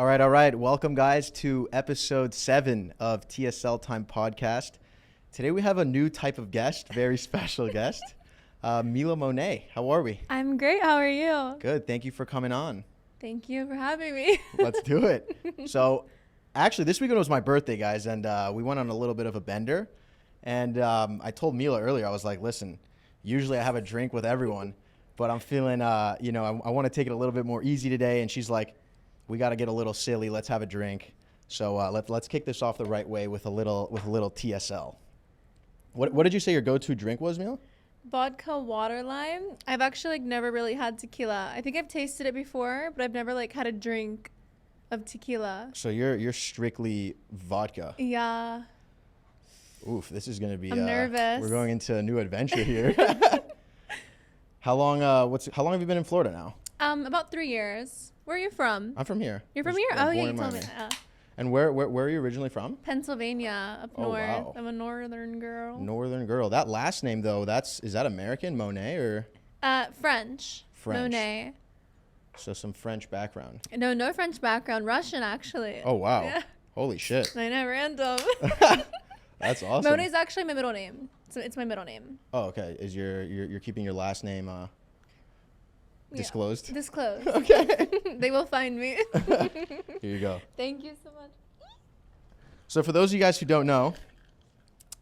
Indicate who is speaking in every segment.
Speaker 1: All right. Welcome, guys, to episode 7 of TSL Time Podcast. Today we have a new type of guest, very special guest, Mila Monet. How are we?
Speaker 2: I'm great. How are you?
Speaker 1: Good. Thank you for coming on.
Speaker 2: Thank you for having me.
Speaker 1: Let's do it. So, actually, this weekend was my birthday, guys, and we went on a little bit of a bender. And I told Mila earlier, I was like, listen, usually I have a drink with everyone, but I'm feeling, I want to take it a little bit more easy today. And she's like, we got to get a little silly. Let's have a drink. So let's kick this off the right way with a little TSL. What did you say your go-to drink was, Mila?
Speaker 2: Vodka water lime. I've actually never really had tequila. I think I've tasted it before, but I've never had a drink of tequila.
Speaker 1: So you're strictly vodka.
Speaker 2: Yeah.
Speaker 1: Oof, this is gonna be.
Speaker 2: I'm nervous.
Speaker 1: We're going into a new adventure here. How long have you been in Florida now?
Speaker 2: About 3 years. Where are you from?
Speaker 1: I'm from here.
Speaker 2: You're from here? Oh yeah, you told me.
Speaker 1: And where are you originally from?
Speaker 2: Pennsylvania, up north.
Speaker 1: Wow.
Speaker 2: I'm a northern girl.
Speaker 1: Northern girl. That last name though, is that American, Monet or?
Speaker 2: French. Monet.
Speaker 1: So some French background.
Speaker 2: No French background. Russian actually.
Speaker 1: Oh wow.
Speaker 2: Yeah.
Speaker 1: Holy shit.
Speaker 2: I know, random.
Speaker 1: That's awesome.
Speaker 2: Monet's actually my middle name. So it's my middle name.
Speaker 1: Oh, okay. Is you're keeping your last name disclosed?
Speaker 2: Yeah. Disclosed.
Speaker 1: Okay.
Speaker 2: They will find me.
Speaker 1: Here you go.
Speaker 2: Thank you so much.
Speaker 1: So for those of you guys who don't know,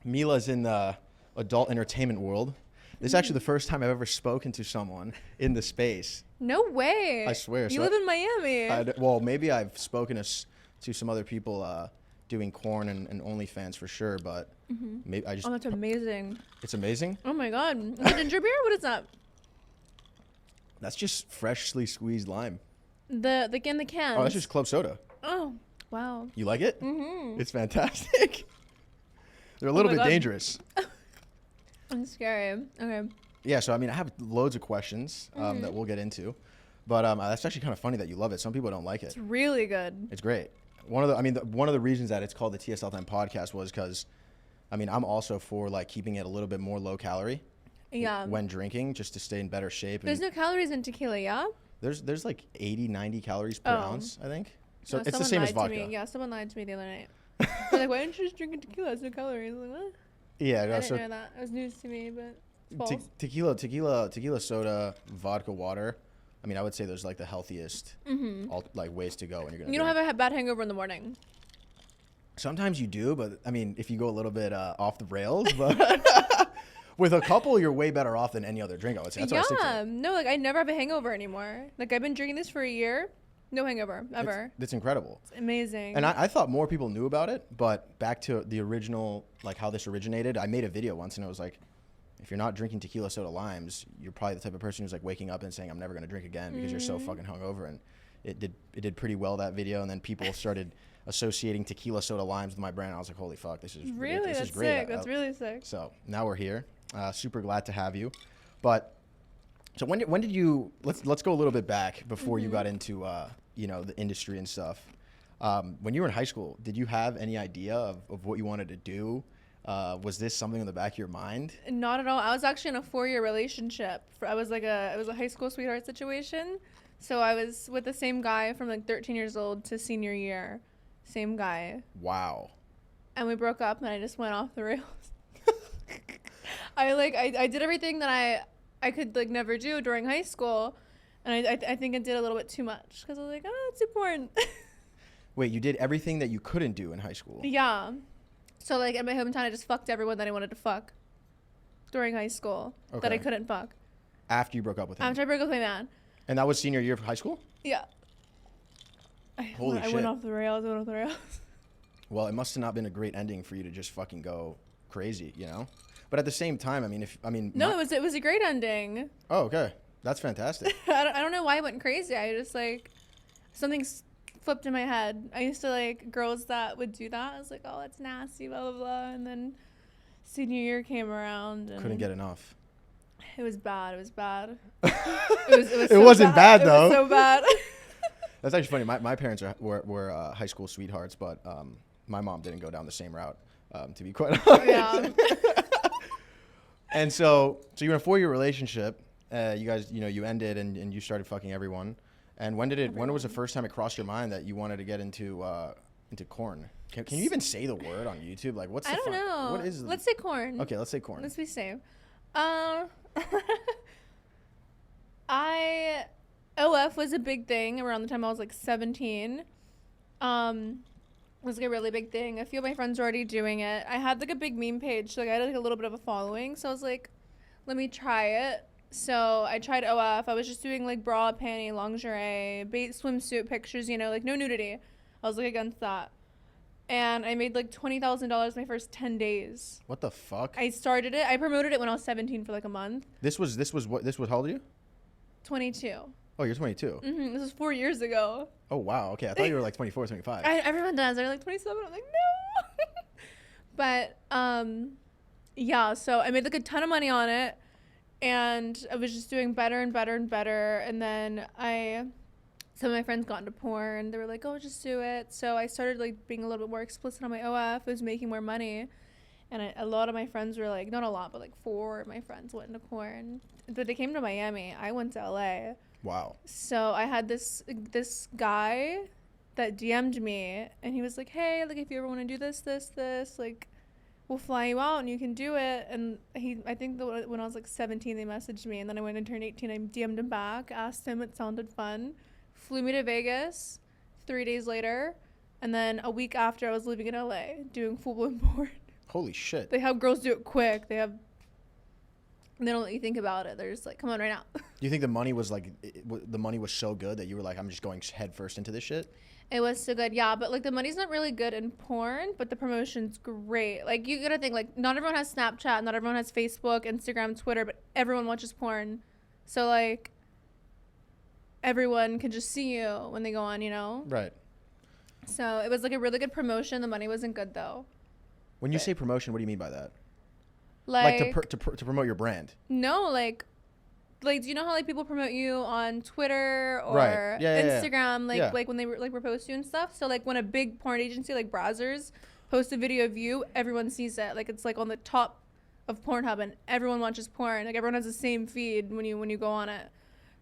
Speaker 1: Mila's in the adult entertainment world. This is actually the first time I've ever spoken to someone in the space.
Speaker 2: No way.
Speaker 1: I swear.
Speaker 2: You live in Miami.
Speaker 1: Well, maybe I've spoken to some other people doing corn and OnlyFans for sure, but maybe I just...
Speaker 2: Oh, that's amazing.
Speaker 1: It's amazing?
Speaker 2: Oh my God. Is it ginger beer? What is that?
Speaker 1: That's just freshly squeezed lime.
Speaker 2: In the cans.
Speaker 1: Oh, that's just club soda.
Speaker 2: Oh, wow.
Speaker 1: You like it?
Speaker 2: Mm-hmm.
Speaker 1: It's fantastic. They're a little bit dangerous.
Speaker 2: I'm scary. Okay.
Speaker 1: Yeah, so I mean, I have loads of questions that we'll get into, but that's actually kind of funny that you love it. Some people don't like it.
Speaker 2: It's really good.
Speaker 1: It's great. One of the reasons that it's called the TSL Time Podcast was because, I mean, I'm also for keeping it a little bit more low calorie.
Speaker 2: Yeah.
Speaker 1: When drinking, just to stay in better shape.
Speaker 2: There's no calories in tequila, yeah?
Speaker 1: There's like 80, 90 calories per ounce, I think. So
Speaker 2: no,
Speaker 1: it's the same as vodka.
Speaker 2: Yeah, someone lied to me the other night. They're like, why didn't you just drink a tequila? It's no calories. I'm like, what?
Speaker 1: Yeah,
Speaker 2: I didn't know that. It was news to me, but it's false.
Speaker 1: Tequila soda, vodka water. I mean, I would say those the healthiest ways to go when you're gonna.
Speaker 2: You don't have a bad hangover in the morning.
Speaker 1: Sometimes you do, but I mean, if you go a little bit off the rails, but with a couple, you're way better off than any other drink. I would say. That's what I stick to.
Speaker 2: No, I never have a hangover anymore. I've been drinking this for a year, no hangover ever.
Speaker 1: That's incredible.
Speaker 2: It's amazing.
Speaker 1: And I thought more people knew about it, but back to the original, how this originated. I made a video once, and it was like, if you're not drinking tequila soda limes, you're probably the type of person who's waking up and saying, I'm never gonna drink again because you're so fucking hungover. And it did pretty well, that video, and then people started associating tequila soda limes with my brand. I was like, holy fuck, this is
Speaker 2: really
Speaker 1: this
Speaker 2: that's
Speaker 1: is great.
Speaker 2: Sick. That's really sick.
Speaker 1: So now we're here. Super glad to have you. But so when did you let's go a little bit back before you got into the industry and stuff. When you were in high school, did you have any idea of what you wanted to do? Was this something in the back of your mind?
Speaker 2: Not at all. I was actually in a 4-year relationship. It was a high school sweetheart situation. So I was with the same guy from 13 years old to senior year. Same guy.
Speaker 1: Wow.
Speaker 2: And we broke up, and I just went off the rails. I did everything that I could never do during high school, and I think I did a little bit too much because I was like, oh, it's important.
Speaker 1: Wait, you did everything that you couldn't do in high school?
Speaker 2: Yeah. So in my hometown, I just fucked everyone that I wanted to fuck during high school that I couldn't fuck.
Speaker 1: After you broke up with him?
Speaker 2: After I broke up with my man.
Speaker 1: And that was senior year of high school?
Speaker 2: Yeah.
Speaker 1: Holy shit.
Speaker 2: I went off the rails.
Speaker 1: Well, it must have not been a great ending for you to just fucking go crazy, But at the same time,
Speaker 2: No, it was a great ending.
Speaker 1: Oh, okay. That's fantastic.
Speaker 2: I don't know why I went crazy. I just something flipped in my head. I used to girls that would do that. I was like, oh, that's nasty, blah, blah, blah. And then senior year came around. And
Speaker 1: couldn't get enough.
Speaker 2: It was bad. It was bad.
Speaker 1: It wasn't bad, though.
Speaker 2: It was so bad.
Speaker 1: That's actually funny. My parents were high school sweethearts, but my mom didn't go down the same route, to be quite honest.
Speaker 2: Yeah.
Speaker 1: And so you're in a 4-year relationship. You guys, you ended and you started fucking everyone. And when was the first time it crossed your mind that you wanted to get into corn? Can you even say the word on YouTube? Like, what's the
Speaker 2: I don't know.
Speaker 1: What is?
Speaker 2: Let's say corn.
Speaker 1: Okay, let's say corn.
Speaker 2: Let's be safe. OF was a big thing around the time I was like 17. It was like a really big thing. A few of my friends were already doing it. I had like a big meme page, so like I had like a little bit of a following. So I was like, let me try it. So I tried OF. I was just doing like bra, panty, lingerie, bait swimsuit pictures, you know, like no nudity. I was like against that. And I made like $20,000 my first 10 days.
Speaker 1: What the fuck?
Speaker 2: I started it. I promoted it when I was 17 for like a month.
Speaker 1: This was how old are you?
Speaker 2: 22.
Speaker 1: Oh, you're 22.
Speaker 2: Mm-hmm. This was 4 years ago.
Speaker 1: Oh, wow. Okay. I thought you were like 24, 25.
Speaker 2: Everyone does. They're like 27. I'm like, no. But, yeah, so I made like a ton of money on it. And I was just doing better and better and better. And then some of my friends got into porn. They were like, oh, just do it. So I started like being a little bit more explicit on my OF. I was making more money. And a lot of my friends were like, not a lot, but like 4 of my friends went into porn. But they came to Miami. I went to LA.
Speaker 1: Wow.
Speaker 2: So I had this guy that DM'd me, and he was like, hey, like if you ever want to do this, like we'll fly you out and you can do it. And I think when I was like 17, they messaged me, and then I went and turned 18. I DM'd him back, asked him, it sounded fun, flew me to Vegas 3 days later, and then a week after I was living in LA doing full-blown porn.
Speaker 1: Holy shit.
Speaker 2: They have girls do it quick. They don't let you think about it. They're just like, come on right now.
Speaker 1: Do you think the money was like, the money was so good that you were like, I'm just going head first into this shit?
Speaker 2: It was so good, yeah. But like the money's not really good in porn, but the promotion's great. Like you gotta think, like not everyone has Snapchat, not everyone has Facebook, Instagram, Twitter, but everyone watches porn. So like everyone can just see you when they go on, you know?
Speaker 1: Right.
Speaker 2: So it was like a really good promotion. The money wasn't good though.
Speaker 1: When you say promotion, what do you mean by that?
Speaker 2: Like
Speaker 1: to promote your brand?
Speaker 2: No, like do you know how like people promote you on Twitter or
Speaker 1: right.
Speaker 2: Instagram,
Speaker 1: yeah.
Speaker 2: like when they like repost you and stuff? So like when a big porn agency like Brazzers posts a video of you, everyone sees it. Like it's like on the top of Pornhub, and everyone watches porn. Like everyone has the same feed when you go on it.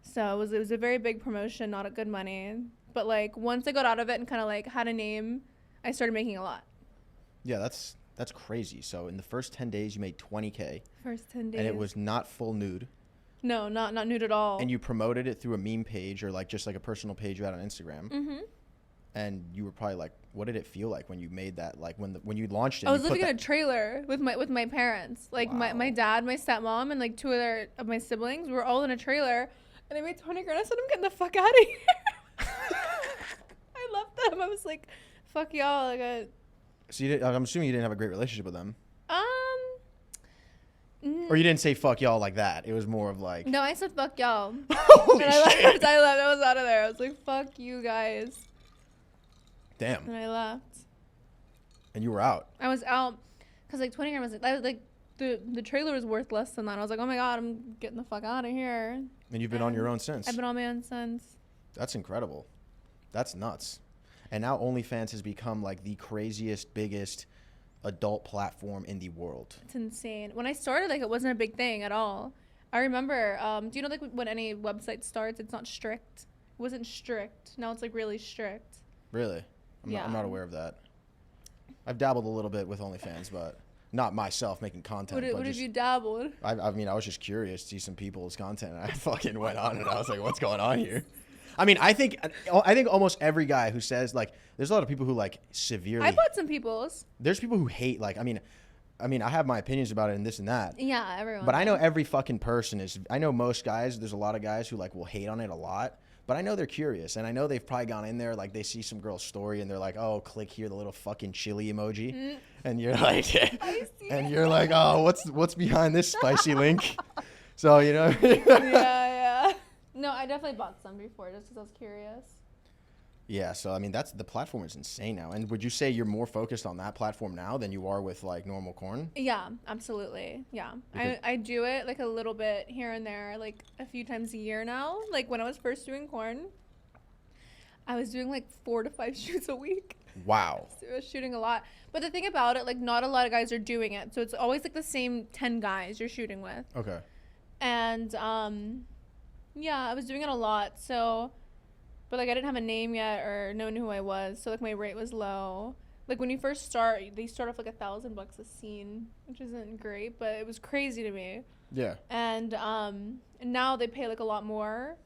Speaker 2: So it was a very big promotion, not a good money. But like once I got out of it and kind of like had a name, I started making a lot.
Speaker 1: Yeah, that's crazy. So in the first 10 days, you made $20K.
Speaker 2: First 10 days.
Speaker 1: And it was not full nude.
Speaker 2: No, not nude at all.
Speaker 1: And you promoted it through a meme page or like just like a personal page you had on Instagram.
Speaker 2: Mm-hmm.
Speaker 1: And you were probably like, what did it feel like when you made that? Like when you launched it?
Speaker 2: I was living in a trailer with my parents. Like
Speaker 1: wow.
Speaker 2: my dad, my stepmom, and like 2 of my siblings. We were all in a trailer. And I made 20 grand. I said, I'm getting the fuck out of here. I left them. I was like, fuck y'all. Like
Speaker 1: So I'm assuming you didn't have a great relationship with them. Or you
Speaker 2: Or
Speaker 1: didn't say fuck y'all like that. It was more of like.
Speaker 2: No, I said fuck y'all.
Speaker 1: Holy
Speaker 2: and
Speaker 1: shit.
Speaker 2: I left. I was out of there. I was like, fuck you guys.
Speaker 1: Damn.
Speaker 2: And I left.
Speaker 1: And you were out.
Speaker 2: I was out because like 20 grand was like the trailer was worth less than that. I was like, oh my God, I'm getting the fuck out of here.
Speaker 1: And you've been on your own since.
Speaker 2: I've been on my own since.
Speaker 1: That's incredible. That's nuts. And now OnlyFans has become like the craziest, biggest adult platform in the world.
Speaker 2: It's insane. When I started, like, it wasn't a big thing at all. I remember, do you know, like, when any website starts, it's not strict? It wasn't strict. Now it's, like, really strict.
Speaker 1: Really? I'm not aware of that. I've dabbled a little bit with OnlyFans, but not myself making content.
Speaker 2: What have you dabbled?
Speaker 1: I mean, I was just curious to see some people's content, and I fucking went on, and I was like, what's going on here? I mean, I think almost every guy who says, like, there's a lot of people who, like, severely.
Speaker 2: I bought some people's.
Speaker 1: There's people who hate, like, I mean, I have my opinions about it and this and that.
Speaker 2: Yeah, everyone.
Speaker 1: But I know every fucking person is. I know most guys. There's a lot of guys who like will hate on it a lot. But I know they're curious, and I know they've probably gone in there, like they see some girl's story, and they're like, "Oh, click here, the little fucking chili emoji," and you're like, and you're like, "Oh, what's behind this spicy link?" So you know.
Speaker 2: yeah. No, I definitely bought some before just because I was curious.
Speaker 1: Yeah, so I mean, the platform is insane now. And would you say you're more focused on that platform now than you are with like normal corn?
Speaker 2: Yeah, absolutely. Yeah, I do it like a little bit here and there, like a few times a year now. Like when I was first doing corn, I was doing like 4 to 5 shoots a week.
Speaker 1: Wow.
Speaker 2: So I was shooting a lot. But the thing about it, like not a lot of guys are doing it. So it's always like the same 10 guys you're shooting with.
Speaker 1: Okay.
Speaker 2: And yeah, I was doing it a lot. So but like I didn't have a name yet or no one knew who I was, so like my rate was low. Like when you first start, they start off like $1,000 a scene, which isn't great, but it was crazy to me.
Speaker 1: Yeah.
Speaker 2: And now they pay like a lot more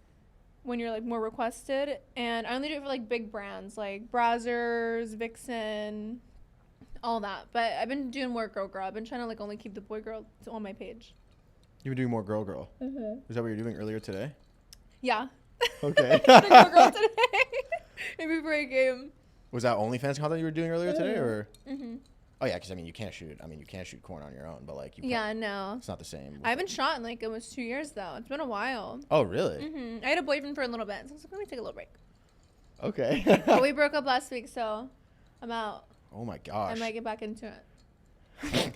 Speaker 2: when you're like more requested, and I only do it for like big brands like Brazzers, Vixen, all that. But I've been doing more girl. I've been trying to like only keep the boy girl on my page.
Speaker 1: You were doing more girl. Mm-hmm. Is that what you were doing earlier today?
Speaker 2: Yeah.
Speaker 1: Okay.
Speaker 2: Girl today. Maybe for a game.
Speaker 1: Was that OnlyFans content you were doing earlier today, or?
Speaker 2: Mm-hmm.
Speaker 1: Oh yeah, because I mean you can't shoot. You can't shoot corn on your own, but like you.
Speaker 2: Yeah, no.
Speaker 1: It's not the same.
Speaker 2: I haven't shot in like almost 2 years though. It's been a while.
Speaker 1: Oh really?
Speaker 2: Mm-hmm. I had a boyfriend for a little bit, so I was like, let me take a little break.
Speaker 1: Okay.
Speaker 2: But we broke up last week, so I'm out.
Speaker 1: Oh my gosh.
Speaker 2: I might get back into it.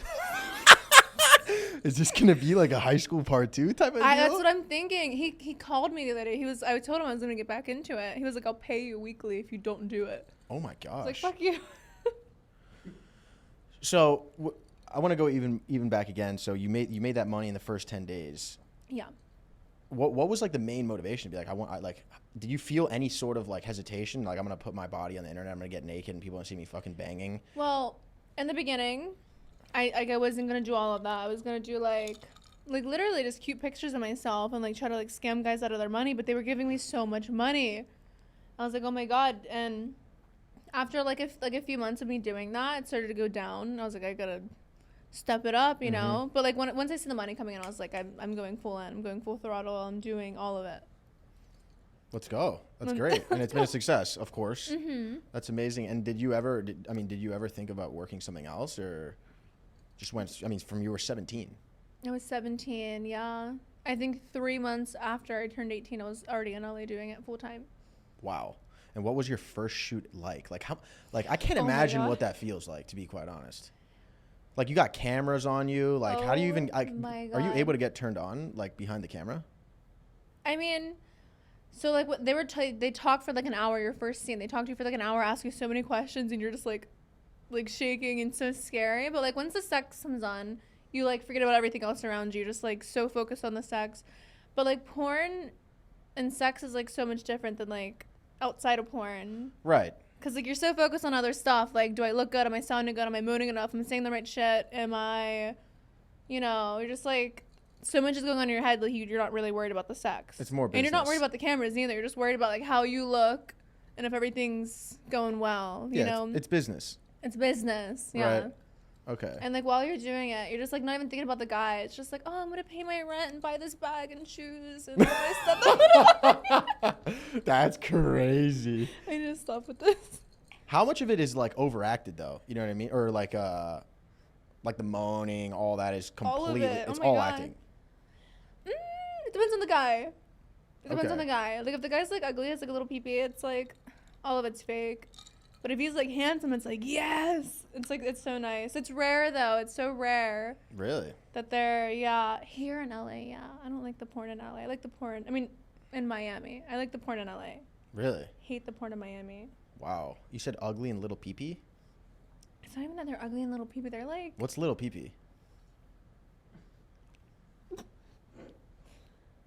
Speaker 1: Is this gonna be like a high school part 2 type of deal?
Speaker 2: That's what I'm thinking. He called me the other day. I told him I was gonna get back into it. He was like, I'll pay you weekly if you don't do it.
Speaker 1: Oh my gosh.
Speaker 2: I was like, fuck you.
Speaker 1: So I want to go even back again. So you made that money in the first 10 days.
Speaker 2: Yeah.
Speaker 1: What was like the main motivation to be like, did you feel any sort of like hesitation? Like I'm going to put my body on the internet. I'm going to get naked and people want to see me fucking banging.
Speaker 2: Well, in the beginning, I wasn't going to do all of that. I was going to do like literally just cute pictures of myself and like try to like scam guys out of their money, but they were giving me so much money. I was like, oh my God. And after like a few months of me doing that, it started to go down. I was like, I gotta step it up, you know. But like once I see the money coming in, I was like, I'm going full in. I'm going full throttle. I'm doing all of it.
Speaker 1: Let's go. That's great, and it's been a success, of course.
Speaker 2: Mm-hmm.
Speaker 1: That's amazing. And did you ever think about working something else, or just went? I mean, from you were 17.
Speaker 2: I was 17. Yeah, I think 3 months after I turned 18, I was already in LA doing it full time.
Speaker 1: Wow. And what was your first shoot like? Like how? Like I can't imagine what that feels like, to be quite honest. Like you got cameras on you. Like how do you even? Are you able to get turned on like behind the camera?
Speaker 2: I mean, so like what they talk for like an hour. Your first scene, they talk to you for like an hour, ask you so many questions, and you're just like shaking and so scary. But like once the sex comes on, you like forget about everything else around you. You're just like so focused on the sex. But like porn and sex is like so much different than like outside of porn. Right. Because like you're so focused on other stuff. Like, do I look good? Am I sounding good? Am I moaning enough? Am I saying the right shit? Am I, you're just like, so much is going on in your head. Like you're not really worried about the sex. It's more business. And you're not worried about the cameras either. You're just worried about like how you look and if everything's going well. You know.
Speaker 1: It's business.
Speaker 2: It's business. Yeah.
Speaker 1: Right. Okay.
Speaker 2: And like while you're doing it, you're just like not even thinking about the guy. It's just like, oh, I'm gonna pay my rent and buy this bag and shoes and all this stuff.
Speaker 1: That's crazy.
Speaker 2: I just stop with this.
Speaker 1: How much of it is like overacted though? You know what I mean? Or like the moaning, all that is completely. It's all acting.
Speaker 2: It depends on the guy. It depends on the guy. Like if the guy's like ugly, has like a little pee-pee, it's like all of it's fake. But if he's like handsome, it's like yes. It's like it's so nice. It's rare though. It's so rare. Really? That they're here in LA. Yeah, I don't like the porn in LA. I like the porn. I mean, in Miami. I like the porn in LA. Really? Hate the porn in Miami.
Speaker 1: Wow. You said ugly and little pee-pee?
Speaker 2: It's not even that they're ugly and little pee-pee. They're like.
Speaker 1: What's little pee-pee?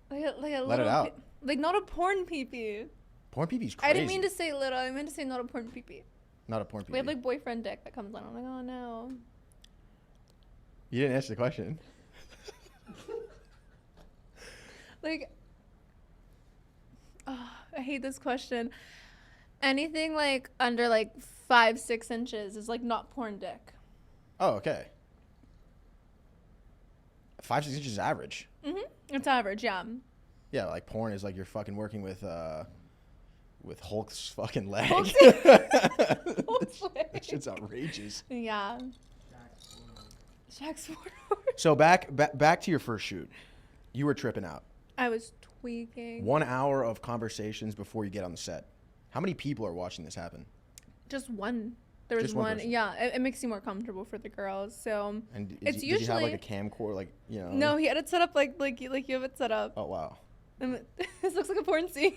Speaker 2: Like a little.
Speaker 1: Let it out.
Speaker 2: Like not a porn pee-pee.
Speaker 1: Porn pee-pee's crazy.
Speaker 2: I didn't mean to say little. I meant to say not a porn pee-pee.
Speaker 1: Not a porn pee-pee.
Speaker 2: We have like boyfriend dick that comes on. I'm like, oh no.
Speaker 1: You didn't answer the question.
Speaker 2: Like, oh, I hate this question. Anything like under like 5-6 inches is like not porn dick.
Speaker 1: Oh, okay. 5-6 inches is average.
Speaker 2: It's average, yeah.
Speaker 1: Yeah, like porn is like you're fucking working with Hulk's fucking leg.
Speaker 2: Hulk's leg.
Speaker 1: That shit's outrageous.
Speaker 2: Yeah. Shaq's
Speaker 1: So back to your first shoot. You were tripping out.
Speaker 2: I was tweaking.
Speaker 1: 1 hour of conversations before you get on the set. How many people are watching this happen?
Speaker 2: Just one. There was
Speaker 1: just one.
Speaker 2: Yeah, it makes you more comfortable for the girls. So
Speaker 1: and
Speaker 2: it's
Speaker 1: usually. Did you have like a camcorder, like you know?
Speaker 2: No, he had it set up like you have it set up.
Speaker 1: Oh wow.
Speaker 2: This looks like a porn scene.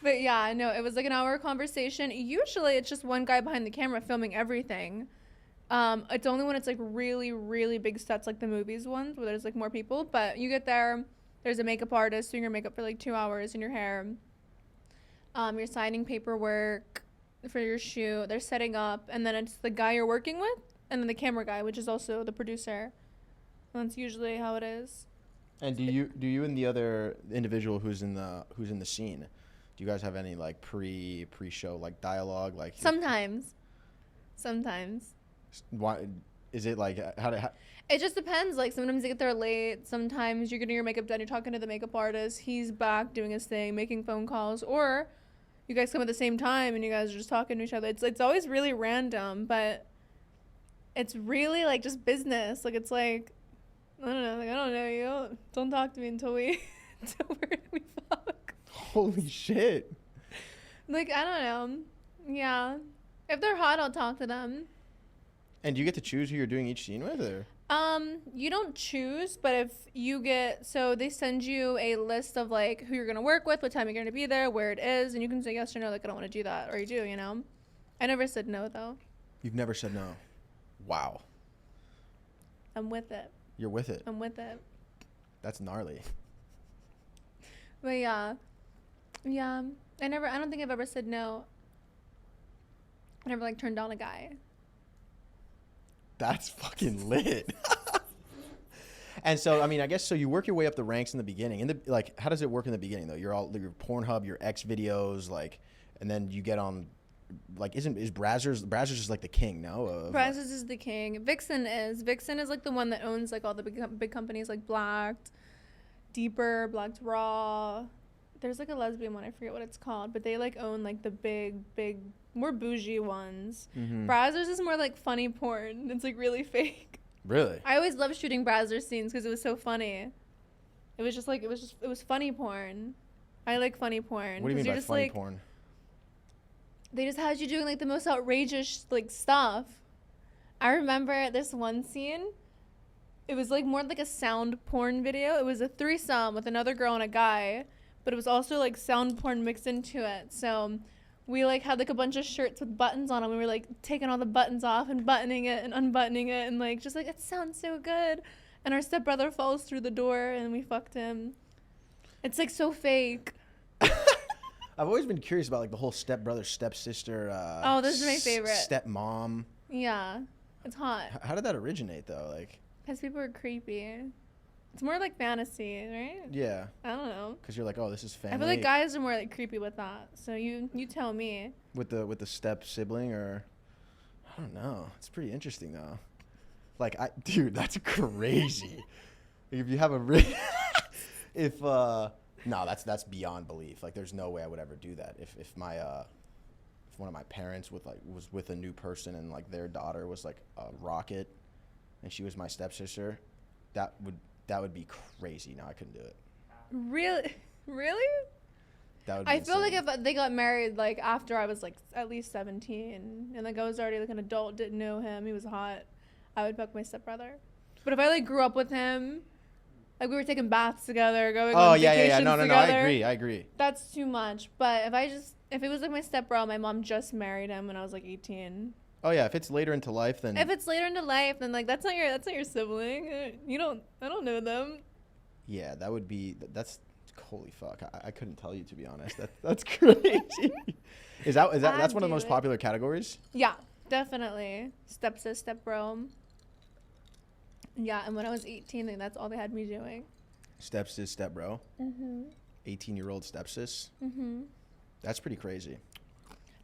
Speaker 2: But yeah, no, it was like an hour conversation. Usually it's just one guy behind the camera filming everything. It's only when it's like really, really big sets like the movies ones where there's like more people. But you get there, There's a makeup artist doing your makeup for like 2 hours in your hair. You're signing paperwork for your shoot. They're setting up, and then it's the guy you're working with, and then the camera guy, which is also the producer. And that's usually how it is.
Speaker 1: And do you and the other individual who's in the scene, do you guys have any like pre-show like dialogue like?
Speaker 2: Sometimes.
Speaker 1: Why is it like how?
Speaker 2: It just depends. Like sometimes you get there late. Sometimes you're getting your makeup done. You're talking to the makeup artist. He's back doing his thing, making phone calls, or you guys come at the same time and you guys are just talking to each other. It's always really random, but it's really like just business. Like it's like I don't know you. Don't talk to me until we fuck.
Speaker 1: Holy shit.
Speaker 2: Like I don't know. Yeah. If they're hot, I'll talk to them.
Speaker 1: And do you get to choose who you're doing each scene with, or?
Speaker 2: You don't choose, but if you get, so they send you a list of like who you're gonna work with, what time you're gonna be there, where it is, and you can say yes or no, like I don't want to do that, or you do, you know. I never said no though.
Speaker 1: You've never said no. Wow.
Speaker 2: I'm with it.
Speaker 1: You're with it.
Speaker 2: I'm with it.
Speaker 1: That's gnarly.
Speaker 2: But yeah. I don't think I've ever said no. I never like turned down a guy.
Speaker 1: That's fucking lit. And so, I mean, I guess so. You work your way up the ranks in the beginning. Like, how does it work in the beginning though? You're all your Pornhub, your X videos, like, and then you get on. Like, is Brazzers just like the king? No,
Speaker 2: Brazzers is the king. Vixen is like the one that owns like all the big companies like Blacked, Deeper, Blacked Raw. There's like a lesbian one, I forget what it's called, but they like own like the big, more bougie ones.
Speaker 1: Mm-hmm.
Speaker 2: Brazzers is more like funny porn. It's like really fake.
Speaker 1: Really?
Speaker 2: I always loved shooting Brazzers scenes because it was so funny. It was funny porn. I like funny porn.
Speaker 1: What do you mean by funny porn?
Speaker 2: They just had you doing like the most outrageous like stuff. I remember this one scene. It was like more like a sound porn video. It was a threesome with another girl and a guy, but it was also like sound porn mixed into it. So we like had like a bunch of shirts with buttons on them. We were like taking all the buttons off and buttoning it and unbuttoning it and like just like it sounds so good. And our stepbrother falls through the door and we fucked him. It's like so fake.
Speaker 1: I've always been curious about like the whole stepbrother, stepsister.
Speaker 2: Oh, this is my favorite.
Speaker 1: Stepmom.
Speaker 2: Yeah, it's hot.
Speaker 1: How did that originate though? Like,
Speaker 2: because people are creepy. It's more like fantasy, right?
Speaker 1: Yeah.
Speaker 2: I don't know.
Speaker 1: Because you're like, oh, this is family.
Speaker 2: I feel like guys are more like creepy with that. So you tell me.
Speaker 1: With the step sibling, or I don't know. It's pretty interesting though. Like, dude, that's crazy. If you have no, that's beyond belief. Like, there's no way I would ever do that. If one of my parents was with a new person and like their daughter was like a rocket, and she was my stepsister, that would be crazy. No, I couldn't do it.
Speaker 2: Really?
Speaker 1: That would be
Speaker 2: I feel like
Speaker 1: insane.
Speaker 2: if they got married like after I was like at least 17 and like I was already like an adult, didn't know him, he was hot, I would fuck my stepbrother. But if I like grew up with him, like we were taking baths together, going on vacations
Speaker 1: no,
Speaker 2: together,
Speaker 1: I agree.
Speaker 2: That's too much. But if it was like my stepbro, my mom just married him when I was like 18.
Speaker 1: Oh yeah, if it's later into life, then
Speaker 2: If it's later into life, then like that's not your sibling. I don't know them.
Speaker 1: yeah, that would be that's holy fuck. I couldn't tell you, to be honest. That's crazy. Is that that's one of the most popular categories?
Speaker 2: Yeah, definitely. Stepsis, stepbro. Yeah, and when I was 18, like, that's all they had me doing.
Speaker 1: Stepsis, stepbro.
Speaker 2: Mhm.
Speaker 1: 18-year-old stepsis.
Speaker 2: Mhm.
Speaker 1: That's pretty crazy.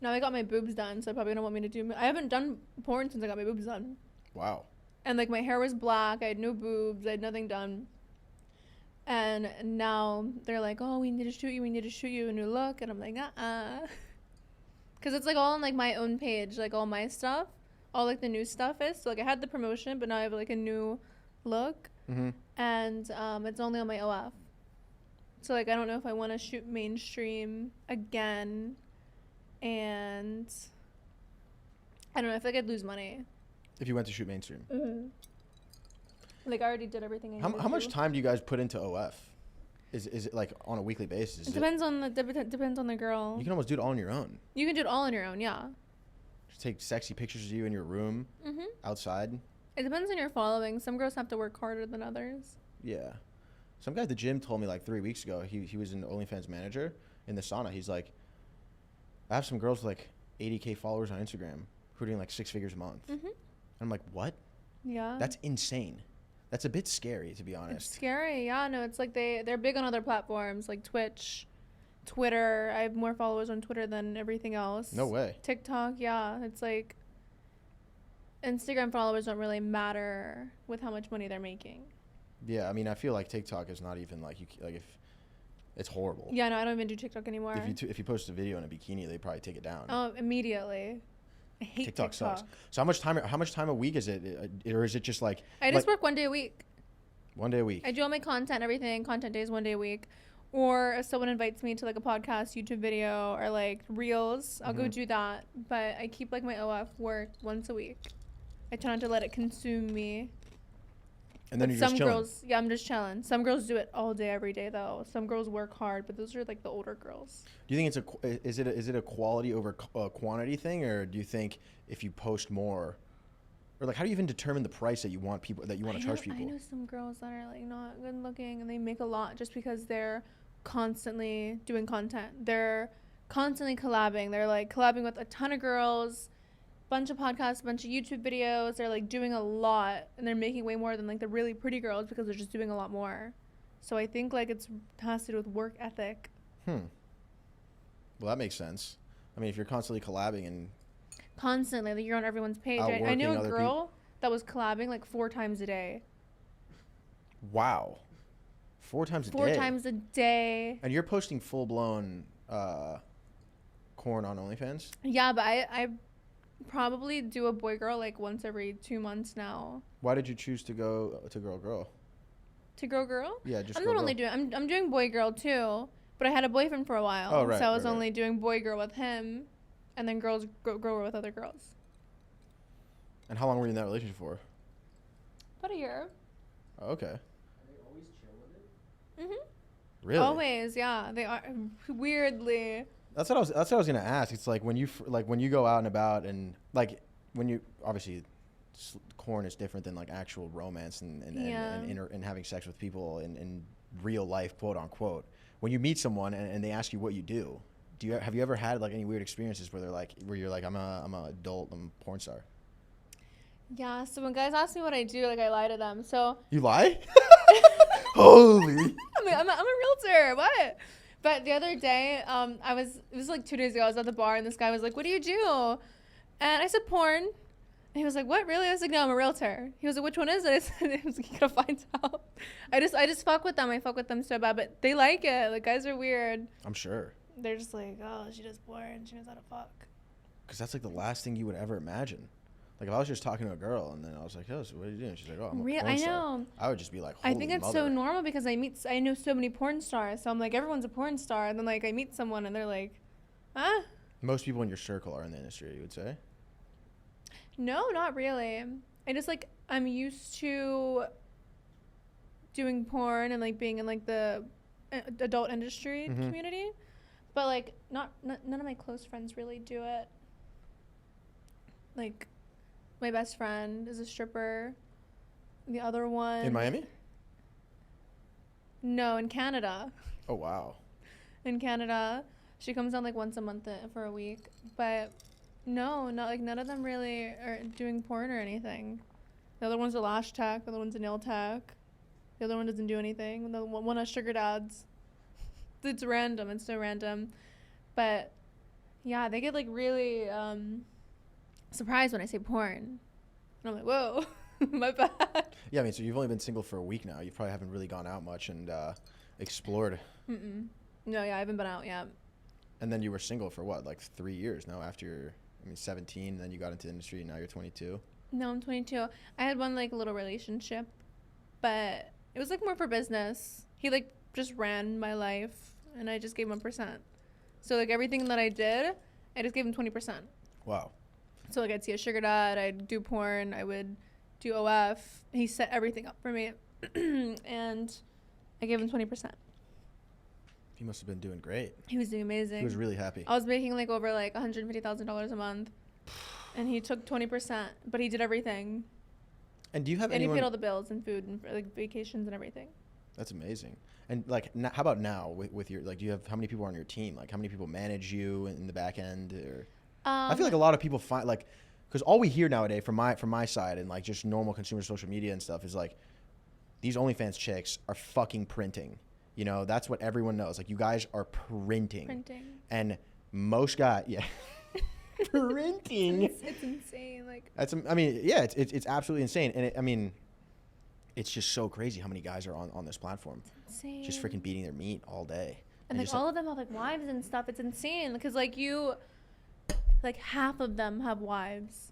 Speaker 2: Now I got my boobs done, so I probably don't want me to do. I haven't done porn since I got my boobs done.
Speaker 1: Wow.
Speaker 2: And like my hair was black, I had no boobs, I had nothing done. And now they're like, oh, we need to shoot you a new look, and I'm like, because it's like all on like my own page, like all my stuff, all like the new stuff is. So like I had the promotion, but now I have like a new look,
Speaker 1: Mm-hmm.
Speaker 2: and it's only on my OF. So like I don't know if I want to shoot mainstream again, and I don't know, I feel like I'd lose money.
Speaker 1: If you went to shoot mainstream.
Speaker 2: Mm-hmm. Like I already did everything.
Speaker 1: How much time do you guys put into OF? Is it like on a weekly basis?
Speaker 2: It depends on the girl.
Speaker 1: You can almost do it all on your own.
Speaker 2: You can do it all on your own, yeah.
Speaker 1: Just take sexy pictures of you in your room, outside.
Speaker 2: It depends on your following. Some girls have to work harder than others.
Speaker 1: Yeah. Some guy at the gym told me like 3 weeks ago, he was an OnlyFans manager in the sauna. He's like, I have some girls with like 80K followers on Instagram who are doing like 6 figures a month.
Speaker 2: Mm-hmm.
Speaker 1: And I'm like, what?
Speaker 2: Yeah.
Speaker 1: That's insane. That's a bit scary, to be honest.
Speaker 2: It's scary. Yeah, no, it's like they're big on other platforms like Twitch, Twitter. I have more followers on Twitter than everything else.
Speaker 1: No way.
Speaker 2: TikTok, yeah. It's like Instagram followers don't really matter with how much money they're making.
Speaker 1: Yeah, I mean, I feel like TikTok is not even like if it's horrible.
Speaker 2: Yeah, no, I don't even do TikTok anymore.
Speaker 1: If you post a video in a bikini, they probably take it down.
Speaker 2: Oh, immediately. I hate TikTok.
Speaker 1: Sucks. So how much time a week is it, or is it just like?
Speaker 2: I just work 1 day a week.
Speaker 1: 1 day a week.
Speaker 2: I do all my content, everything. Content days 1 day a week. Or if someone invites me to like a podcast, YouTube video, or like reels, I'll go do that. But I keep like my OF work once a week. I try not to let it consume me.
Speaker 1: And then
Speaker 2: but
Speaker 1: you're just chilling.
Speaker 2: Girls, yeah, I'm just chilling. Some girls do it all day, every day though. Some girls work hard, but those are like the older girls.
Speaker 1: Do you think is it a quality over quantity thing, or do you think if you post more, or like how do you even determine the price that you want to charge people?
Speaker 2: I know some girls that are like not good looking and they make a lot just because they're constantly doing content. They're constantly collabing. They're like collabing with a ton of girls, bunch of podcasts, bunch of YouTube videos. They're like doing a lot and they're making way more than like the really pretty girls because they're just doing a lot more. So I think like it has to do with work ethic.
Speaker 1: Well, that makes sense. I mean, if you're constantly collabing and
Speaker 2: constantly, like you're on everyone's page. I knew a girl that was collabing like 4 times a day.
Speaker 1: Wow. 4 times a day?
Speaker 2: 4 times a day.
Speaker 1: And you're posting full-blown corn on OnlyFans?
Speaker 2: Yeah, but I probably do a boy-girl like once every 2 months now.
Speaker 1: Why did you choose to go to girl-girl?
Speaker 2: To girl-girl?
Speaker 1: Yeah, just
Speaker 2: I'm not only doing... I'm doing boy-girl too, but I had a boyfriend for a while.
Speaker 1: Oh, right.
Speaker 2: So I was only doing boy-girl with him, and then girls girl with other girls.
Speaker 1: And how long were you in that relationship for?
Speaker 2: About a year.
Speaker 1: Oh, okay.
Speaker 3: Are they always chill with it?
Speaker 2: Mm-hmm.
Speaker 1: Really?
Speaker 2: Always, yeah. They are weirdly.
Speaker 1: That's what I was gonna ask. It's like when you go out and about and like when you obviously corn is different than like actual romance and having sex with people in real life, quote unquote. When you meet someone and they ask you what you do, have you ever had like any weird experiences where you're like I'm a adult, I'm a porn star?
Speaker 2: Yeah. So when guys ask me what I do, like I lie to them. So
Speaker 1: you lie? Holy!
Speaker 2: I'm a realtor. What? But the other day, it was like 2 days ago, I was at the bar and this guy was like, what do you do? And I said porn. And he was like, what, really? I was like, no, I'm a realtor. He was like, which one is it? I said, he was like, you gotta find out. I just fuck with them. I fuck with them so bad, but they like it. Like, guys are weird.
Speaker 1: I'm sure.
Speaker 2: They're just like, oh, she does porn. She knows how to fuck.
Speaker 1: Because that's like the last thing you would ever imagine. Like if I was just talking to a girl and then I was like, oh, so what are you doing? She's like, oh, I'm a porn star. I know. I would just be like, holy
Speaker 2: I think it's so normal because I know so many porn stars. So I'm like, everyone's a porn star. And then like I meet someone and they're like, huh?
Speaker 1: Most people in your circle are in the industry, you would say?
Speaker 2: No, not really. I just like, I'm used to doing porn and like being in like the adult industry community. But like none of my close friends really do it. Like, my best friend is a stripper. The other one...
Speaker 1: In Miami?
Speaker 2: No, in Canada.
Speaker 1: Oh, wow.
Speaker 2: In Canada. She comes down like once a month for a week. But no, not like none of them really are doing porn or anything. The other one's a lash tech. The other one's a nail tech. The other one doesn't do anything. The one has sugar dads. It's random. It's so random. But yeah, they get like really... surprised when I say porn. And I'm like, whoa, my bad.
Speaker 1: Yeah, I mean, so you've only been single for a week now. You probably haven't really gone out much and explored.
Speaker 2: No, yeah, I haven't been out yet.
Speaker 1: And then you were single for what, like 3 years now after you're, 17, then you got into the industry, and now you're 22.
Speaker 2: No, I'm 22. I had one like little relationship, but it was like more for business. He like just ran my life and I just gave him 1%. So like everything that I did, I just gave him 20%.
Speaker 1: Wow.
Speaker 2: So like I'd see a sugar dad, I'd do porn, I would do OF. He set everything up for me and I gave him 20%.
Speaker 1: He must have been doing great.
Speaker 2: He was doing amazing.
Speaker 1: He was really happy.
Speaker 2: I was making like over like $150,000 a month and he took 20%, but he did everything.
Speaker 1: And do you have
Speaker 2: and
Speaker 1: anyone...
Speaker 2: he paid all the bills and food and like vacations and everything.
Speaker 1: That's amazing. And like, how about now with your, like, do you have, how many people are on your team? Like, how many people manage you in the back end? Or I feel like a lot of people find, like, because all we hear nowadays from my side and like just normal consumer social media and stuff is like, these OnlyFans chicks are fucking printing. You know, that's what everyone knows. Like, you guys are printing. And most guys, yeah. Printing.
Speaker 2: It's insane. Like,
Speaker 1: that's, I mean, yeah, it's absolutely insane. And I mean, it's just so crazy how many guys are on this platform.
Speaker 2: it's insane.
Speaker 1: Just freaking beating their meat all day.
Speaker 2: And like
Speaker 1: just,
Speaker 2: all of them have like wives and stuff. It's insane because like half of them have wives.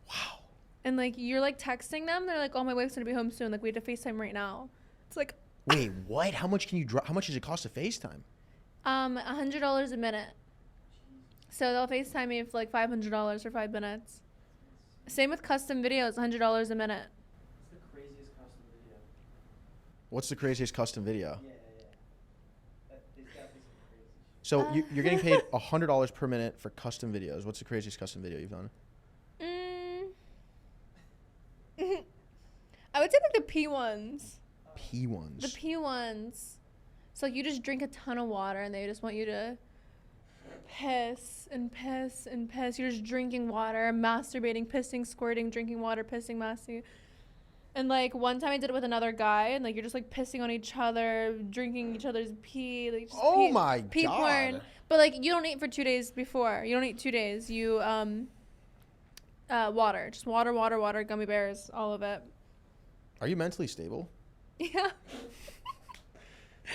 Speaker 1: wow.
Speaker 2: And like you're like texting them, they're like, "Oh, my wife's gonna be home soon. Like we have to FaceTime right now." It's like,
Speaker 1: wait, what? How much can you drop? How much does it cost to FaceTime?
Speaker 2: $100 a minute. So they'll FaceTime me for like $500 for 5 minutes. Same with custom videos, $100 a minute.
Speaker 3: What's the craziest custom video?
Speaker 1: What's the craziest custom video?
Speaker 3: Yeah. There's definitely some crazy shit.
Speaker 1: So you're getting paid $100 per minute for custom videos. What's the craziest custom video you've done?
Speaker 2: I would say like the P ones.
Speaker 1: P1s.
Speaker 2: The P ones. So like you just drink a ton of water and they just want you to piss and piss and piss. You're just drinking water, masturbating, pissing, squirting, drinking water, pissing, masturbating. And like one time I did it with another guy and like you're just like pissing on each other, drinking each other's pee. Like just
Speaker 1: Oh
Speaker 2: pee,
Speaker 1: my
Speaker 2: pee
Speaker 1: God.
Speaker 2: porn. But like you don't eat for 2 days before. You don't eat 2 days. You water. Just water, gummy bears, all of it.
Speaker 1: Are you mentally stable?
Speaker 2: Yeah.